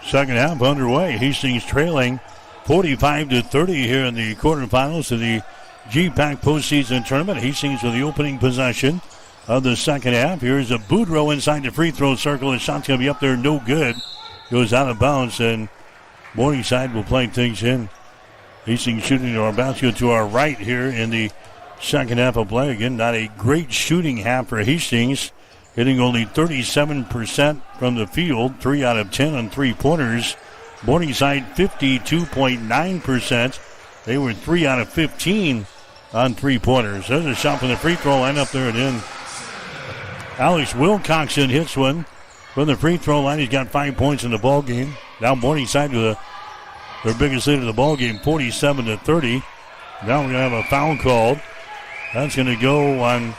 second half underway. Hastings trailing 45-30 here in the quarterfinals of the GPAC postseason tournament. Hastings with the opening possession of the second half. Here's a Boudreaux inside the free throw circle. The shot's going to be up there, no good. Goes out of bounds, and Morningside will play things in. Hastings shooting to our basket to our right here in the second half of play. Again, not a great shooting half for Hastings. Hitting only 37% from the field, 3 out of 10 on three-pointers. Morningside 52.9%. They were 3 out of 15 on three-pointers. There's a shot from the free throw line up there and in. Alex Wilcoxon hits one from the free throw line. He's got 5 points in the ball game. Now Morningside with their biggest lead of the ball game, 47-30. Now we're going to have a foul called. That's going to go on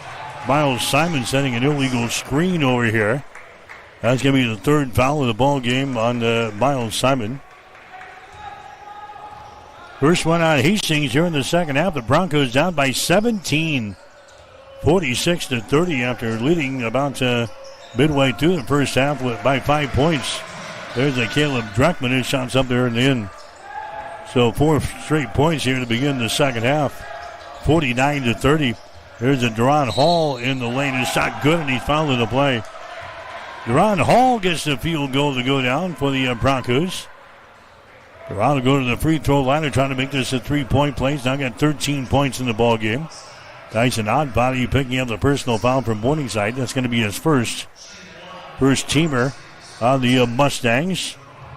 Miles Simon, setting an illegal screen over here. That's going to be the third foul of the ball game on Miles Simon. First one on Hastings here in the second half. The Broncos down by 17, 46-30 after leading about midway through the first half by 5 points. There's a Caleb Dreckman. His shot's up there in the end. So 4 straight points here to begin the second half. 49-30. There's a Deron Hall in the lane. His shot good, and he's fouled in the play. Deron Hall gets the field goal to go down for the Broncos. Deron will go to the free throw line. They're trying to make this a 3-point play. He's now got 13 points in the ball game. Tyson Oddbody picking up the personal foul from Morningside. That's going to be his first teamer on the Mustangs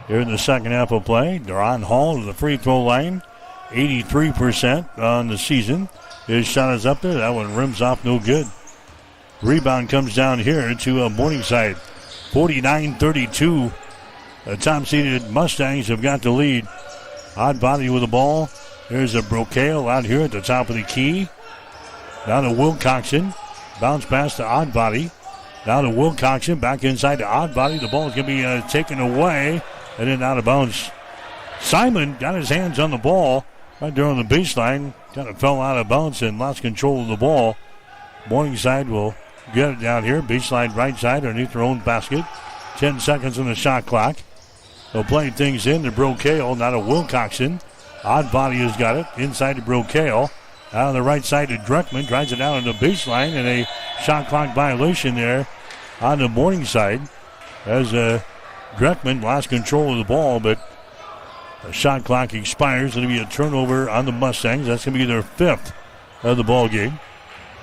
here in the second half of play. Deron Hall to the free throw line, 83% on the season. His shot is up there. That one rims off, no good. Rebound comes down here to Morningside. 49-32. The top-seeded Mustangs have got the lead. Odd body with the ball. There's a Brocale out here at the top of the key. Now to Wilcoxon. Bounce pass to Odd body. Now to Wilcoxon. Back inside to Odd body. The ball is going to be taken away and then out of bounds. Simon got his hands on the ball right there on the baseline. Kind of fell out of bounds and lost control of the ball. Morningside will get it down here. Baseline right side underneath their own basket. 10 seconds on the shot clock. They'll play things in to Brocale. Now to Wilcoxon. Odd body has got it. Inside to Brocale. Out on the right side to Dreckman. Drives it down on the baseline. And a shot clock violation there on the Morningside. As Dreckman lost control of the ball. But the shot clock expires. It'll be a turnover on the Mustangs. That's going to be their 5th of the ball game.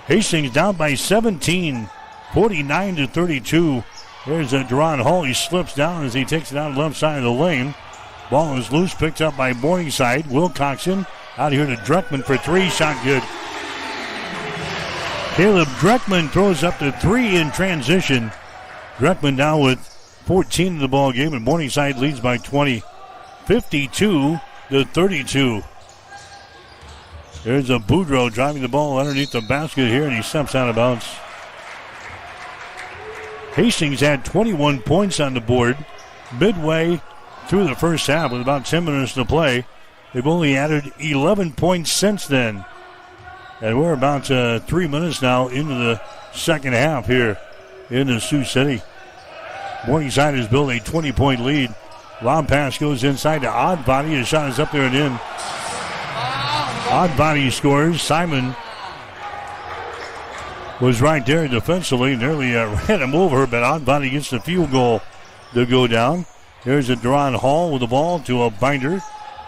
Hastings down by 17. 49-32. There's Duran Hall. He slips down as he takes it down the left side of the lane. Ball is loose, picked up by Morningside. Wilcoxon out here to Dreckman for 3. Shot good. Caleb Dreckman throws up the 3 in transition. Dreckman now with 14 in the ball game, and Morningside leads by 20. 52-32. There's a Boudreau driving the ball underneath the basket here, and he steps out of bounds. Hastings had 21 points on the board midway through the first half with about 10 minutes to play. They've only added 11 points since then. And we're about 3 minutes now into the second half here in the Sioux City. Morningside has built a 20-point lead. Lob pass goes inside to Odd body. His shot is up there and in. Odd body scores. Simon was right there defensively. Nearly ran him over, but Odd body gets the field goal to go down. There's a Duran Hall with the ball to a Binder.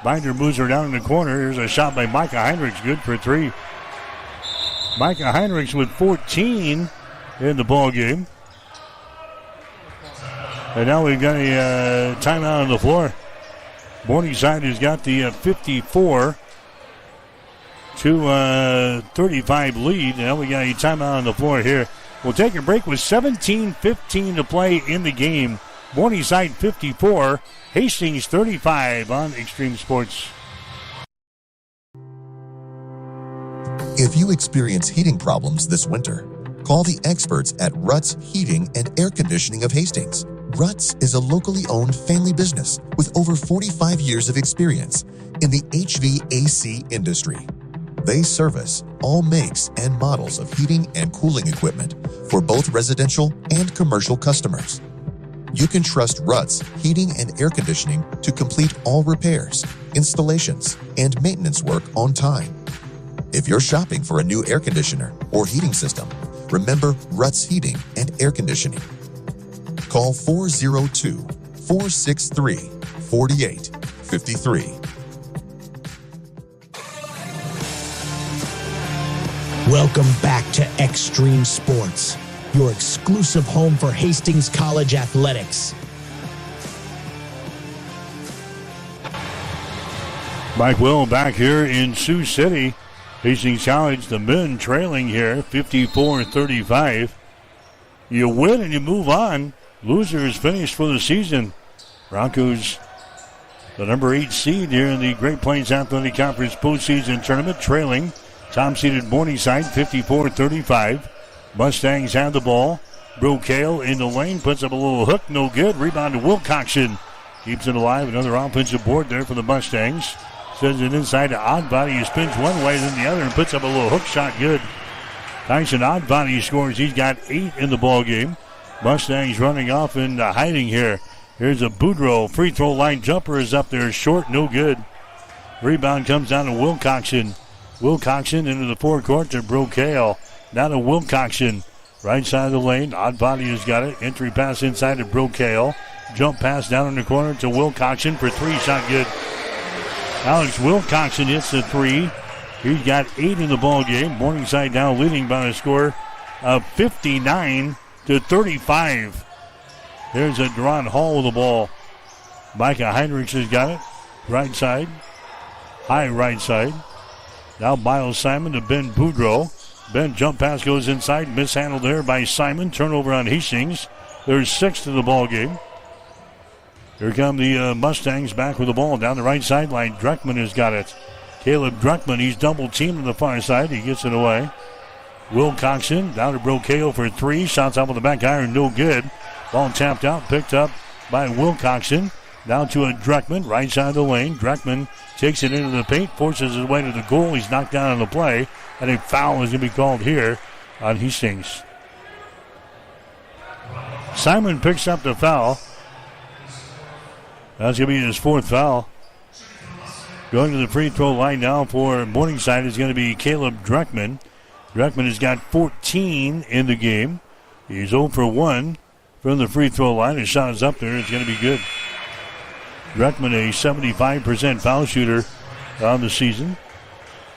Binder moves her down in the corner. Here's a shot by Micah Heinrichs. Good for 3. Micah Heinrichs with 14 in the ball game. And now we've got a timeout on the floor. Morningside has got the 54 to 35 lead. Now we got a timeout on the floor here. We'll take a break with 17:15 to play in the game. Morningside 54, Hastings 35 on Extreme Sports. If you experience heating problems this winter, call the experts at Ruts Heating and Air Conditioning of Hastings. Ruts is a locally owned family business with over 45 years of experience in the HVAC industry. They service all makes and models of heating and cooling equipment for both residential and commercial customers. You can trust Ruts Heating and Air Conditioning to complete all repairs, installations, and maintenance work on time. If you're shopping for a new air conditioner or heating system, remember Ruts Heating and Air Conditioning. Call 402-463-4853. Welcome back to Extreme Sports, your exclusive home for Hastings College athletics. Mike Will back here in Sioux City. Hastings College, the men trailing here, 54-35. You win and you move on. Loser is finished for the season. Broncos, the number 8 seed here in the Great Plains Athletic Conference postseason tournament, trailing top-seeded Morningside 54-35. Mustangs have the ball. Brocale in the lane, puts up a little hook, no good. Rebound to Wilcoxon. Keeps it alive. Another offensive board there for the Mustangs. Sends it inside to Oddbody. He spins one way, then the other, and puts up a little hook shot, good. Tyson Oddbody scores. He's got 8 in the ball game. Mustangs running off in hiding here. Here's a Boudreau. Free throw line jumper is up there, short, no good. Rebound comes down to Wilcoxon. Wilcoxon into the forecourt to Brocale. Now to Wilcoxon. Right side of the lane. Oddbody has got it. Entry pass inside to Brocale. Jump pass down in the corner to Wilcoxon for 3. Shot good. Alex Wilcoxon hits the 3. He's got 8 in the ball game. Morningside now leading by a score of 59-35. There's a Duran Hall with the ball. Micah Heinrichs has got it. Right side. High right side. Now Miles Simon to Ben Boudreau. Ben jump pass goes inside, mishandled there by Simon. Turnover on Hastings. There's 6 to the ball game. Here come the Mustangs back with the ball down the right sideline. Dreckman has got it. Caleb Dreckman, he's double teamed on the far side. He gets it away. Wilcoxon down to Brocao for 3. Shots off of the back iron, no good. Ball tapped out, picked up by Wilcoxon. Down to a Dreckman, right side of the lane. Dreckman takes it into the paint, forces his way to the goal. He's knocked down on the play, and a foul is going to be called here on Hastings. Simon picks up the foul. That's going to be his 4th foul. Going to the free throw line now for Morningside is going to be Caleb Dreckman. Dreckman has got 14 in the game. He's 0 for 1 from the free throw line. His shot is up there. It's going to be good. Dreckman, a 75% foul shooter on the season.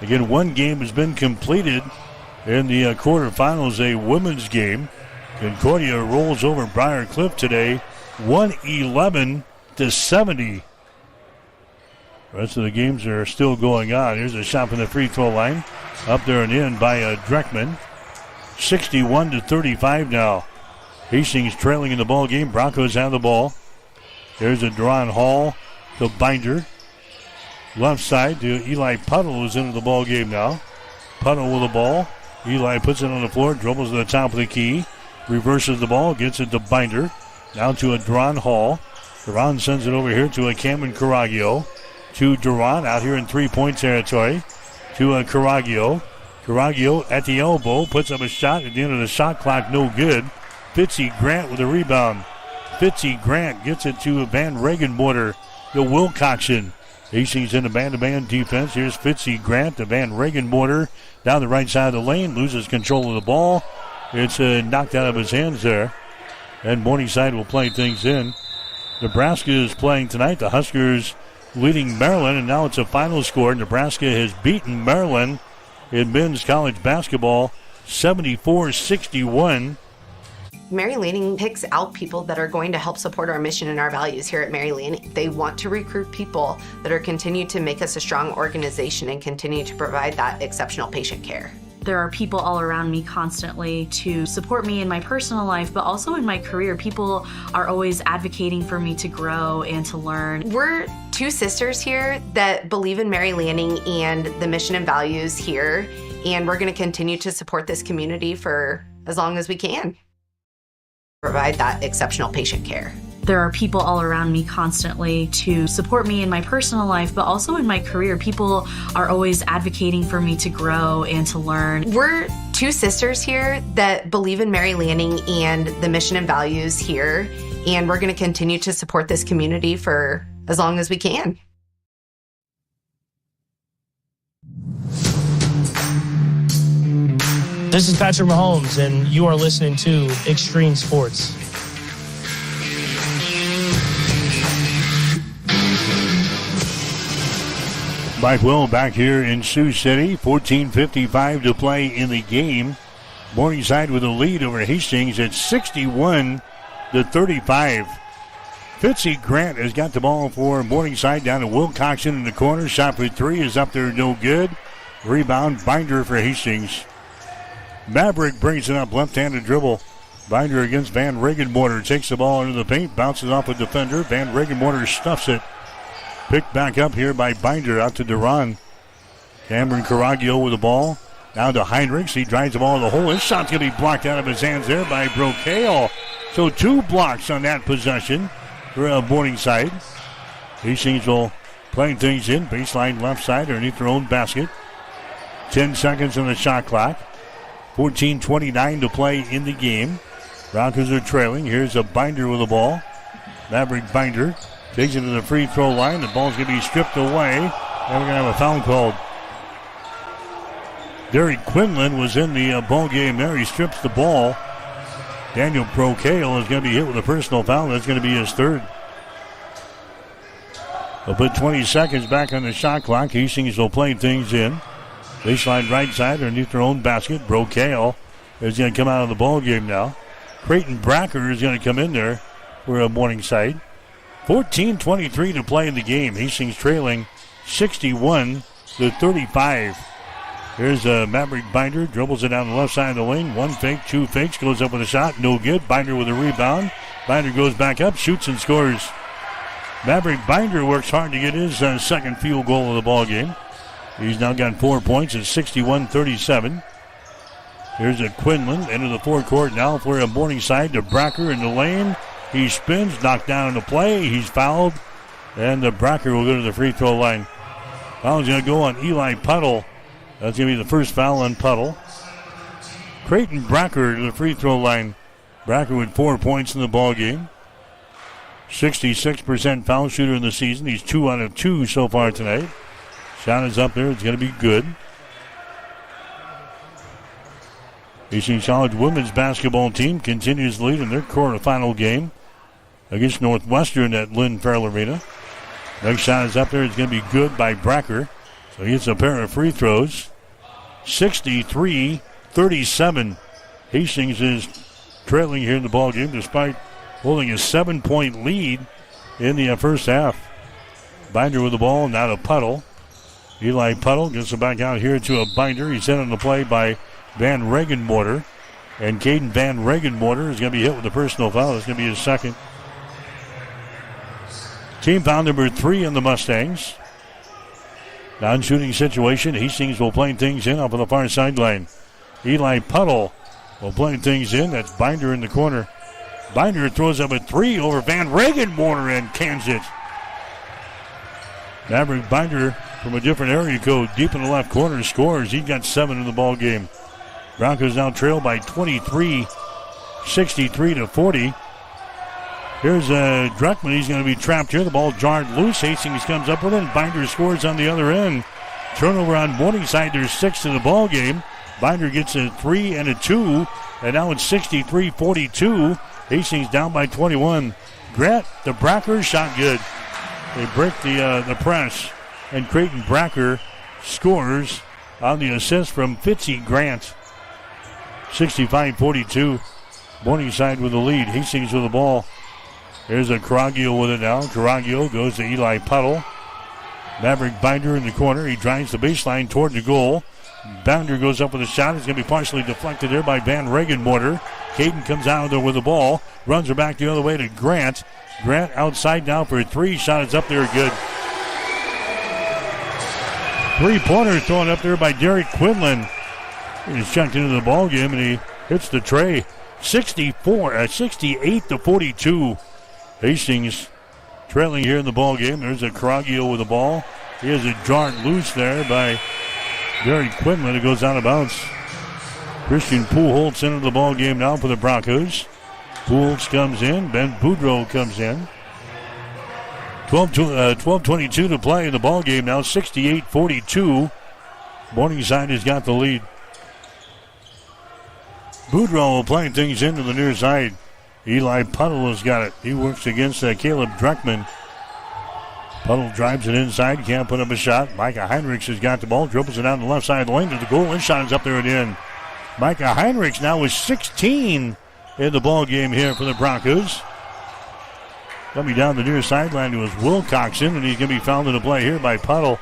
Again, one game has been completed in the quarterfinals, a women's game. Concordia rolls over Briar Cliff today, 111-70. The rest of the games are still going on. Here's a shot from the free throw line. Up there and in by Dreckman. 61-35 now. Hastings trailing in the ball game. Broncos have the ball. There's a Duran Hall to Binder. Left side to Eli Puddle, who's into the ball game now. Puddle with the ball. Eli puts it on the floor, dribbles to the top of the key. Reverses the ball, gets it to Binder. Now to a Duran Hall. Duran sends it over here to a Cameron Caraglio. To Duran out here in 3-point territory. To a Caraglio. Caraglio at the elbow, puts up a shot at the end of the shot clock, no good. Fitzy Grant with a rebound. Fitzy Grant gets it to Van Regenborder to Wilcoxon. Hastings in the man-to-man defense. Here's Fitzy Grant to Van Regenborder down the right side of the lane. Loses control of the ball. It's knocked out of his hands there. And Morningside will play things in. Nebraska is playing tonight. The Huskers leading Maryland, and now it's a final score. Nebraska has beaten Maryland in men's college basketball 74-61. Mary Lanning picks out people that are going to help support our mission and our values here at Mary Lanning. They want to recruit people that are continue to make us a strong organization and continue to provide that exceptional patient care. There are people all around me constantly to support me in my personal life, but also in my career. People are always advocating for me to grow and to learn. We're 2 sisters here that believe in Mary Lanning and the mission and values here, and we're going to continue to support this community for as long as we can. Provide that exceptional patient care. There are people all around me constantly to support me in my personal life, but also in my career. People are always advocating for me to grow and to learn. We're 2 sisters here that believe in Mary Lanning and the mission and values here, and we're going to continue to support this community for as long as we can. This is Patrick Mahomes, and you are listening to Extreme Sports. Mike Will back here in Sioux City. 14:55 to play in the game. Morningside with a lead over Hastings at 61-35. Fitzy Grant has got the ball for Morningside down to Wilcoxon in the corner. Shot for 3 is up there, no good. Rebound, Binder for Hastings. Maverick brings it up, left-handed dribble. Binder against Van Regenborder. Takes the ball into the paint, bounces off a defender. Van Regenborder stuffs it. Picked back up here by Binder out to Duran. Cameron Caraglio with the ball. Now to Heinrichs. He drives the ball in the hole. His shot's going to be blocked out of his hands there by Brocale. So 2 blocks on that possession for Morningside. Hastings will play things in. Baseline left side underneath their own basket. 10 seconds on the shot clock. 14:29 to play in the game. Broncos are trailing. Here's a Binder with the ball. Maverick Binder takes it to the free throw line. The ball's going to be stripped away. And we're going to have a foul called. Derek Quinlan was in the ball game there. He strips the ball. Daniel Brocale is going to be hit with a personal foul. That's going to be his 3rd. They'll put 20 seconds back on the shot clock. Hastings will play things in. Baseline right side underneath their own basket. Brocale is going to come out of the ball game now. Creighton Bracker is going to come in there for a Morningside. 14:23 to play in the game. Hastings trailing 61-35. Here's Maverick Binder, dribbles it down the left side of the lane. One fake, two fakes, goes up with a shot, no good. Binder with a rebound. Binder goes back up, shoots and scores. Maverick Binder works hard to get his second field goal of the ball game. He's now got 4 points at 61-37. Here's a Quinlan into the forecourt now for a Morningside to Bracker in the lane. He spins, knocked down in the play. He's fouled, and the Bracker will go to the free throw line. Foul's going to go on Eli Puddle. That's going to be the first foul on Puddle. Creighton Bracker to the free throw line. Bracker with 4 points in the ball game. 66% foul shooter in the season. He's 2 out of 2 so far tonight. Shot is up there. It's going to be good. Hastings College women's basketball team continues to lead in their quarterfinal game against Northwestern at Lynn Farrell Arena. Next shot is up there. It's going to be good by Bracker. So he gets a pair of free throws. 63-37. Hastings is trailing here in the ball game despite holding a 7-point lead in the first half. Binder with the ball, now to Puddle. Eli Puddle gets it back out here to a Binder. He's hit on the play by Van Regenmorter. And Caden Van Regenmorter is going to be hit with a personal foul. It's going to be his second. Team foul number 3 in the Mustangs. Non-shooting situation. Hastings will play things in off of the far sideline. Eli Puddle will play things in. That's Binder in the corner. Binder throws up a 3 over Van Regenmorter and cans it. Maverick Binder from a different area code deep in the left corner scores. He got 7 in the ball game. Broncos now trail by 23, 63-40. Here's Druckman. He's going to be trapped here. The ball jarred loose. Hastings comes up with it, and Binder scores on the other end. Turnover on Morningside. There's 6 in the ball game. Binder gets a 3 and a 2, and now it's 63-42. Hastings down by 21. Grant, the Bracker shot good. They break the press, and Creighton Bracker scores on the assist from Fitzy Grant. 65-42. Morningside with the lead. Hastings with the ball. There's a Carraggio with it now. Carraggio goes to Eli Puddle. Maverick Binder in the corner. He drives the baseline toward the goal. Binder goes up with a shot. It's going to be partially deflected there by Van Regenmorter. Caden comes out there with the ball. Runs her back the other way to Grant. Grant outside now for a 3. Shot is up there good. 3-pointer thrown up there by Derek Quinlan. He's checked into the ball game and he hits the tray. 68-42. Hastings trailing here in the ball game. There's a Carraggio with the ball. He has it jarred loose there by Derek Quinlan. It goes out of bounds. Christian Pujols into the ball game now for the Broncos. Pujols comes in. Ben Boudreau comes in. 12:22 to play in the ball game now. 68-42. Morningside has got the lead. Boudreau playing things into the near side. Eli Puddle has got it. He works against Caleb Druckman. Puddle drives it inside. Can't put up a shot. Micah Heinrichs has got the ball. Dribbles it down the left side of the lane to the goal. And shot is up there and in. Micah Heinrichs now with 16 in the ball game here for the Broncos. Coming down the near sideline to his Wilcoxon, and he's going to be fouled in the play here by Puddle.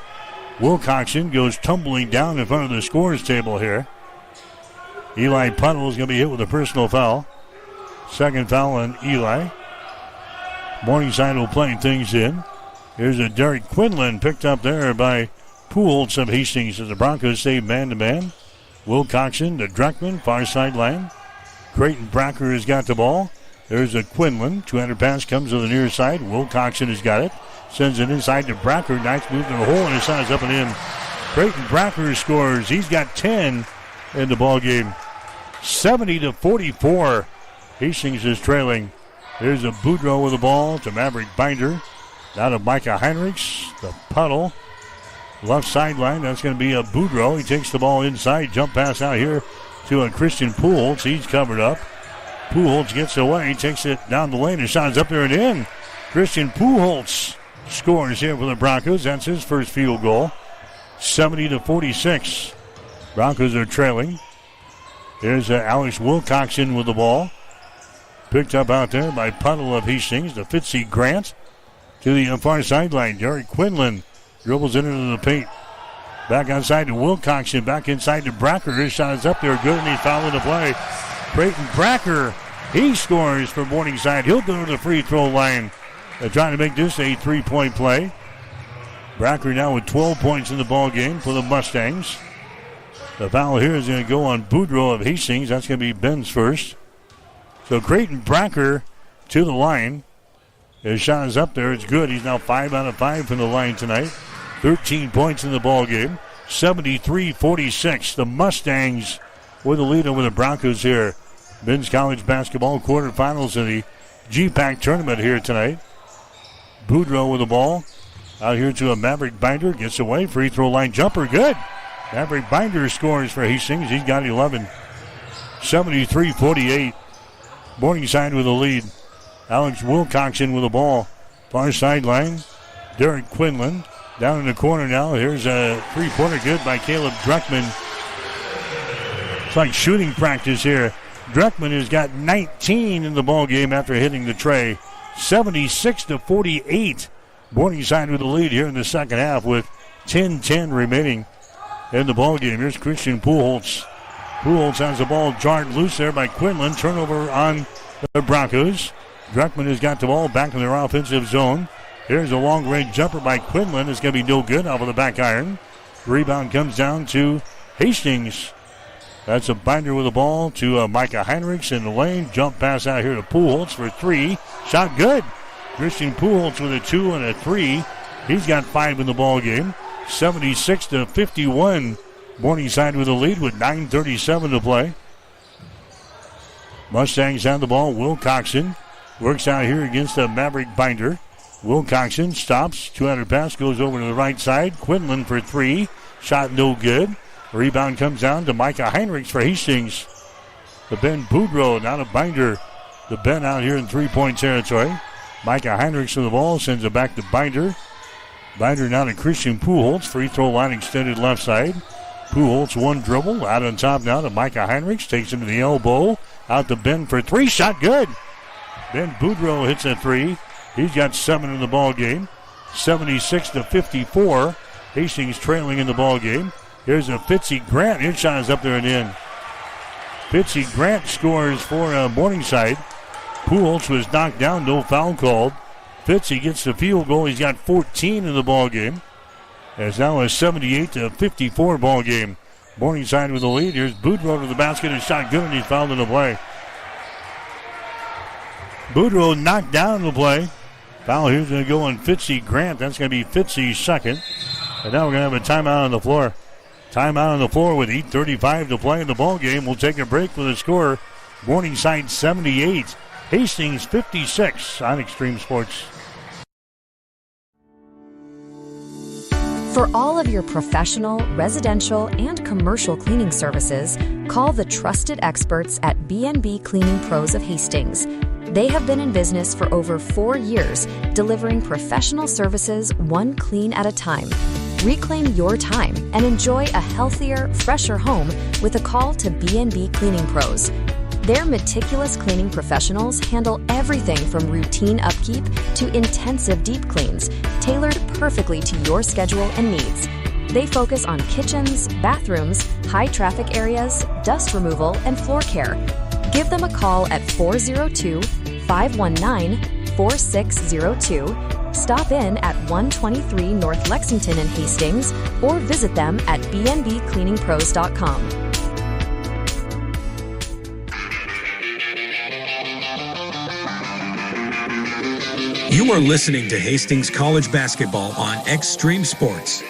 Wilcoxon goes tumbling down in front of the scorers table here. Eli Puddle is going to be hit with a personal foul. Second foul on Eli. Morningside will play things in. Here's a Derek Quinlan picked up there by Pujols of Hastings as the Broncos save man-to-man. Wilcoxon to Druckman, far sideline. Creighton Bracker has got the ball. There's a Quinlan. 200 pass comes to the near side. Wilcoxon has got it. Sends it inside to Bracker. Nice move to the hole, and his shot is up and in. Creighton Bracker scores. He's got 10 in the ball game. 70-44. Hastings is trailing. There's a Boudreau with the ball to Maverick Binder. Now to Micah Heinrichs. The Puddle. Left sideline. That's going to be a Boudreau. He takes the ball inside. Jump pass out here to a Christian Pujols. He's covered up. Pujols gets away. He takes it down the lane. His shot is up there and in. Christian Pujols scores here for the Broncos. That's his first field goal. 70-46. Broncos are trailing. There's Alex Wilcoxon with the ball. Picked up out there by Puddle of Hastings to Fitzy Grant. To the far sideline, Derek Quinlan dribbles it into the paint. Back outside to Wilcoxon. Back inside to Bracker. His shot is up there. Good, and he's fouling the play. Creighton Bracker, he scores for Morningside. He'll go to the free throw line. They're trying to make this a 3-point play. Bracker now with 12 points in the ball game for the Mustangs. The foul here is going to go on Boudreaux of Hastings. That's going to be Ben's first. So Creighton Bracker to the line. His shot is up there. It's good. He's now 5 out of 5 from the line tonight. 13 points in the ball game. 73-46. The Mustangs with the lead over the Broncos here. Men's college basketball quarterfinals of the GPAC tournament here tonight. Boudreaux with the ball. Out here to a Maverick Binder. Gets away. Free throw line jumper. Good. Maverick Binder scores for Hastings. He's got 11. 73-48. Morningside with the lead. Alex Wilcoxon with the ball. Far sideline. Derek Quinlan. Down in the corner now. Here's a three-pointer good by Caleb Dreckman. It's like shooting practice here. Dreckman has got 19 in the ball game after hitting the tray. 76-48. Morningside with the lead here in the second half with 10-10 remaining in the ball game. Here's Christian Pujols. Pujols has the ball jarred loose there by Quinlan. Turnover on the Broncos. Dreckman has got the ball back in their offensive zone. Here's a long-range jumper by Quinlan. It's going to be no good off of the back iron. Rebound comes down to Hastings. That's a Binder with the ball to Micah Heinrichs in the lane. Jump pass out here to Pujols for 3. Shot good. Christian Pujols with a 2 and a 3. He's got 5 in the ball game. 76-51. Morningside with the lead with 9:37 to play. Mustangs have the ball. Wilcoxon works out here against the Maverick Binder. Wilcoxon stops. 200 pass goes over to the right side. Quinlan for 3. Shot no good. Rebound comes down to Micah Heinrichs for Hastings. The Ben Boudreaux, not a Binder. The Ben out here in 3-point territory. Micah Heinrichs with the ball, sends it back to Binder. Binder now to Christian Pujols. Free throw line extended left side. Pujols one dribble. Out on top now to Micah Heinrichs. Takes him to the elbow. Out to Ben for 3. Shot good. Ben Boudreaux hits a 3. He's got 7 in the ball game. 76-54. Hastings trailing in the ball game. Here's a Fitzy Grant. His shot is up there and in. Fitzy Grant scores for Morningside. Pujols was knocked down. No foul called. Fitzy gets the field goal. He's got 14 in the ball game. It's now a 78-54 ball game. Morningside with the lead. Here's Boudreaux to the basket. His shot good, and he's fouled in the play. Boudreaux knocked down the play. Foul here's going to go on Fitzy Grant. That's going to be Fitzy's second. And now we're going to have a timeout on the floor. Timeout on the floor with 8:35 to play in the ball game. We'll take a break with a score. Morningside 78, Hastings 56 on Extreme Sports. For all of your professional, residential, and commercial cleaning services, call the trusted experts at B&B Cleaning Pros of Hastings. They have been in business for over 4 years, delivering professional services one clean at a time. Reclaim your time and enjoy a healthier, fresher home with a call to B&B Cleaning Pros. Their meticulous cleaning professionals handle everything from routine upkeep to intensive deep cleans, tailored perfectly to your schedule and needs. They focus on kitchens, bathrooms, high traffic areas, dust removal, and floor care. Give them a call at 402-519-4602. Stop in at 123 North Lexington in Hastings or visit them at bnbcleaningpros.com. You are listening to Hastings College Basketball on Extreme Sports.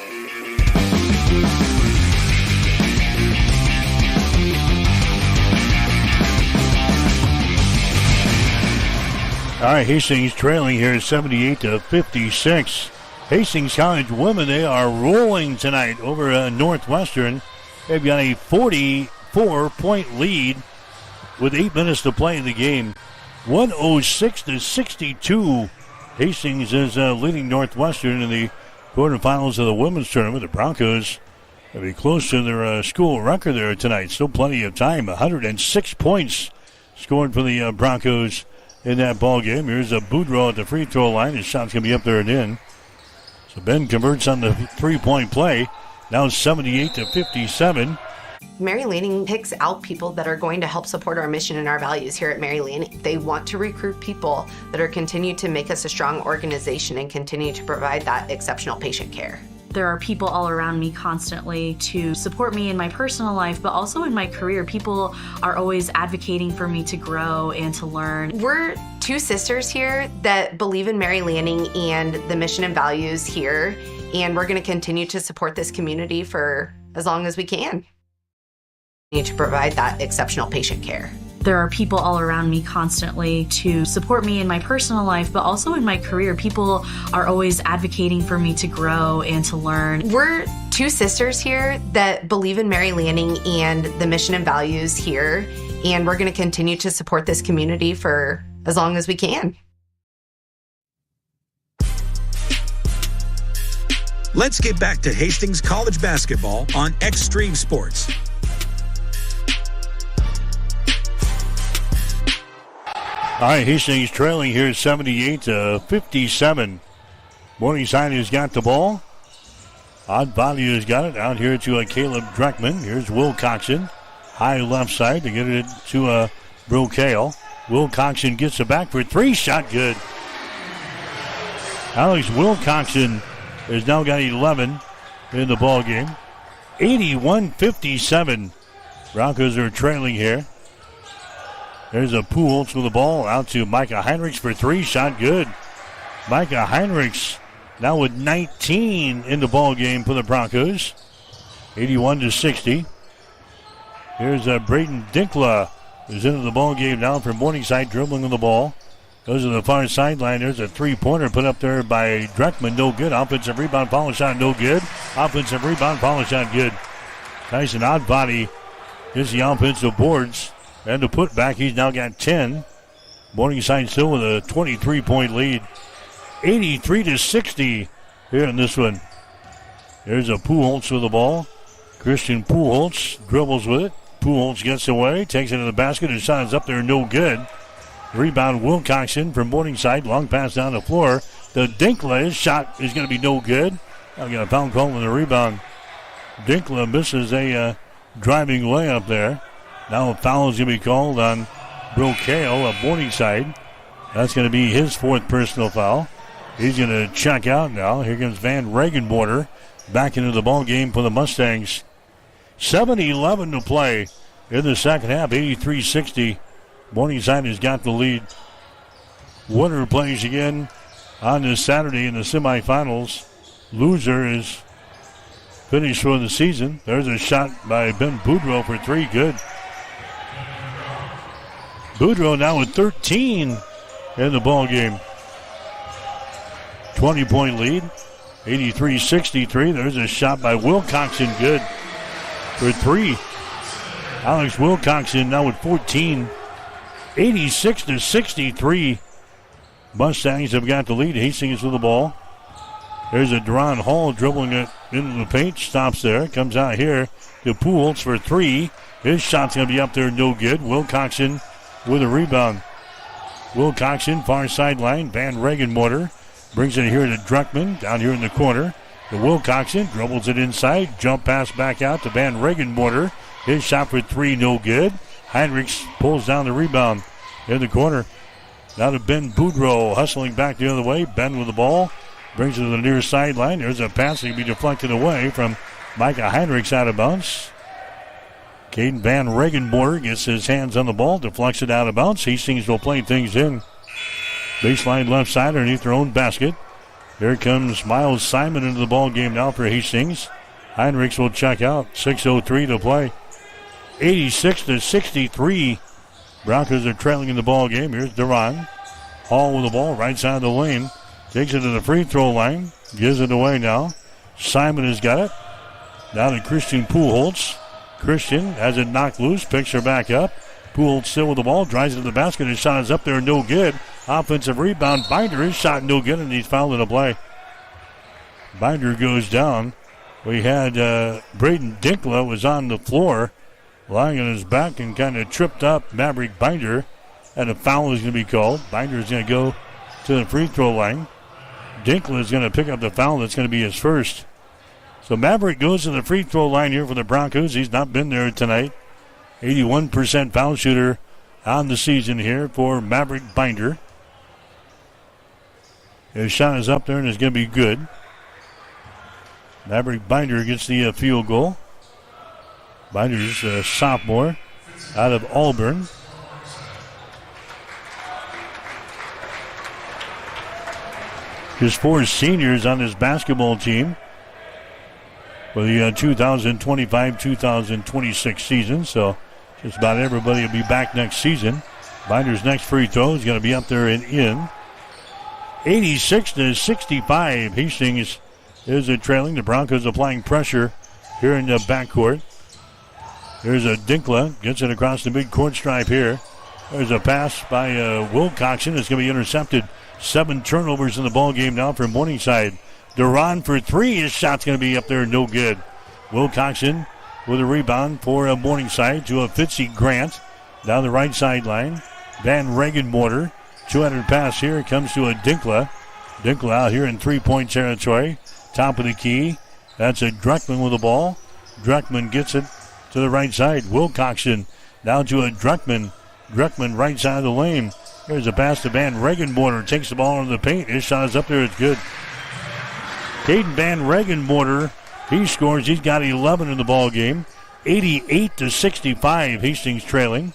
All right, Hastings trailing here 78-56. Hastings College women, they are rolling tonight over Northwestern. They've got a 44-point lead with 8 minutes to play in the game. 106-62. Hastings is leading Northwestern in the quarterfinals of the women's tournament. The Broncos will be close to their school record there tonight. Still plenty of time. 106 points scored for the Broncos in that ball game. Here's a Boudreaux at the free throw line. His shot's going to be up there and in. So Ben converts on the 3-point play. Now 78-57. Mary Lanning picks out people that are going to help support our mission and our values here at Mary Lanning. They want to recruit people that are continue to make us a strong organization and continue to provide that exceptional patient care. There are people all around me constantly to support me in my personal life, but also in my career. People are always advocating for me to grow and to learn. We're two sisters here that believe in Mary Lanning and the mission and values here, and we're going to continue to support this community for as long as we can. We need to provide that exceptional patient care. There are people all around me constantly to support me in my personal life, but also in my career. People are always advocating for me to grow and to learn. We're two sisters here that believe in Mary Lanning and the mission and values here, and we're going to continue to support this community for as long as we can. Let's get back to Hastings College basketball on Extreme Sports. All right, Hastings trailing here 78-57. Morningside has got the ball. Odd Value has got it out here to Caleb Dreckman. Here's Will Coxon. High left side to get it to Brocale. Will Coxon gets it back for three. Shot good. Alex Will Coxon has now got 11 in the ball game. 81-57. Broncos are trailing here. There's a Pujols with the ball out to Micah Heinrichs for three. Shot good. Micah Heinrichs now with 19 in the ball game for the Broncos. 81-60. Here's Braden Dinkla, who's into the ball game now for Morningside, dribbling on the ball. Goes to the far sideline. There's a three-pointer put up there by Dreckman. No good. Offensive rebound, follow shot, no good. Offensive rebound, follow shot, good. Tyson Oddbody is the offensive boards. And to put back, he's now got 10. Morningside still with a 23-point lead. 83-60 here in this one. There's a Pujols with the ball. Christian Pujols dribbles with it. Pujols gets away, takes it to the basket. His shot is up there, no good. Rebound, Will Coxon from Morningside. Long pass down the floor. The Dinkla shot is going to be no good. I'll get a foul call on the rebound. Dinkla misses a driving layup there. Now a foul is going to be called on Brocale of Morningside. That's going to be his fourth personal foul. He's going to check out now. Here comes Van Regenborder back into the ball game for the Mustangs. 7:11 to play in the second half. 83-60. Morningside has got the lead. Winner plays again on this Saturday in the semifinals. Loser is finished for the season. There's a shot by Ben Boudreau for three. Good. Boudreau now with 13 in the ball game. 20-point lead. 83-63. There's a shot by Will Coxon. Good. For three. Alex Will Coxon now with 14. 86-63. Mustangs have got the lead. Hastings with the ball. There's a Deron Hall dribbling it into the paint. Stops there. Comes out here to Pujols for three. His shot's going to be up there. No good. Will Coxon with a rebound. Will Coxon, far sideline. Van Regenborder brings it here to Dreckman down here in the corner. To Will Coxon, dribbles it inside. Jump pass back out to Van Regenborder. His shot for three, no good. Heinrichs pulls down the rebound in the corner. Now to Ben Boudreau, hustling back the other way. Ben with the ball. Brings it to the near sideline. There's a pass that can be deflected away from Micah Heinrichs out of bounds. Caden Van Regenborder gets his hands on the ball, deflects it out of bounds. Hastings will play things in. Baseline left side underneath their own basket. Here comes Miles Simon into the ball game now for Hastings. Heinrichs will check out. 6:03 to play. 86-63. Broncos are trailing in the ball game. Here's Duran. Hall with the ball, right side of the lane. Takes it to the free throw line. Gives it away now. Simon has got it. Now to Christian Pujols. Christian has it knocked loose. Picks her back up. Pujols still with the ball. Drives it to the basket. His shot is up there. No good. Offensive rebound. Binder, his shot no good, and he's fouled in the play. Binder goes down. We had Braden Dinkla was on the floor, lying on his back and kind of tripped up Maverick Binder, and a foul is going to be called. Binder is going to go to the free throw line. Dinkla is going to pick up the foul. That's going to be his first. So Maverick goes to the free throw line here for the Broncos. He's not been there tonight. 81% foul shooter on the season here for Maverick Binder. His shot is up there and is going to be good. Maverick Binder gets the field goal. Binder's a sophomore out of Auburn. His 4 seniors on his basketball team for the 2025-2026 season. So just about everybody will be back next season. Binder's next free throw is going to be up there and in. 86-65. Hastings is trailing. The Broncos applying pressure here in the backcourt. Here's a Dinkla. Gets it across the midcourt stripe here. There's a pass by Wilcoxon. It's going to be intercepted. 7 turnovers in the ball game now for Morningside. Duran for 3. His shot's going to be up there, no good. Wilcoxon with a rebound for Morningside to a Fitzy Grant down the right sideline. Van Regenmorter. 200 pass here. Comes to a Dinkla. Dinkla out here in 3-point territory. Top of the key. That's a Dreckman with the ball. Dreckman gets it to the right side. Wilcoxon down to a Dreckman. Dreckman right side of the lane. There's a pass to Van Regenmorter. Takes the ball into the paint. His shot is up there. It's good. Caden Van Regenmorter, he scores. He's got 11 in the ball game. 88-65. Hastings trailing.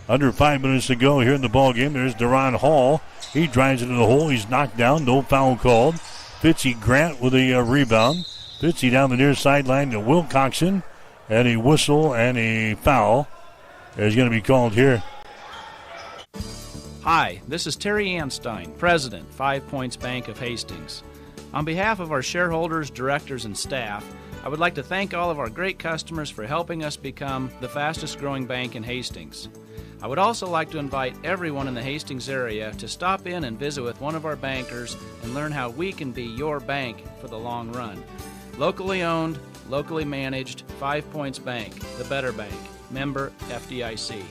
Under 5 minutes to go here in the ball game. There's Duran Hall. He drives into the hole. He's knocked down. No foul called. Fitzy Grant with a rebound. Fitzy down the near sideline to Wilcoxon. And a whistle and a foul is going to be called here. Hi, this is Terry Anstein, President, 5 Points Bank of Hastings. On behalf of our shareholders, directors, and staff, I would like to thank all of our great customers for helping us become the fastest growing bank in Hastings. I would also like to invite everyone in the Hastings area to stop in and visit with one of our bankers and learn how we can be your bank for the long run. Locally owned, locally managed, 5 Points Bank, the better bank. Member FDIC.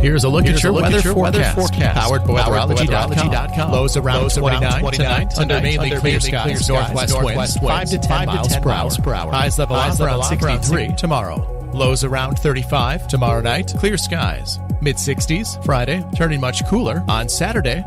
Here's a look at your weather forecast. Powered by weatherology.com. Lows around 29 tonight. Under mainly clear skies. Northwest winds 5 to 10 miles per hour. Highs level off around 63 tomorrow. Lows around 35 tomorrow night. Clear skies. Mid-60s Friday. Turning much cooler on Saturday.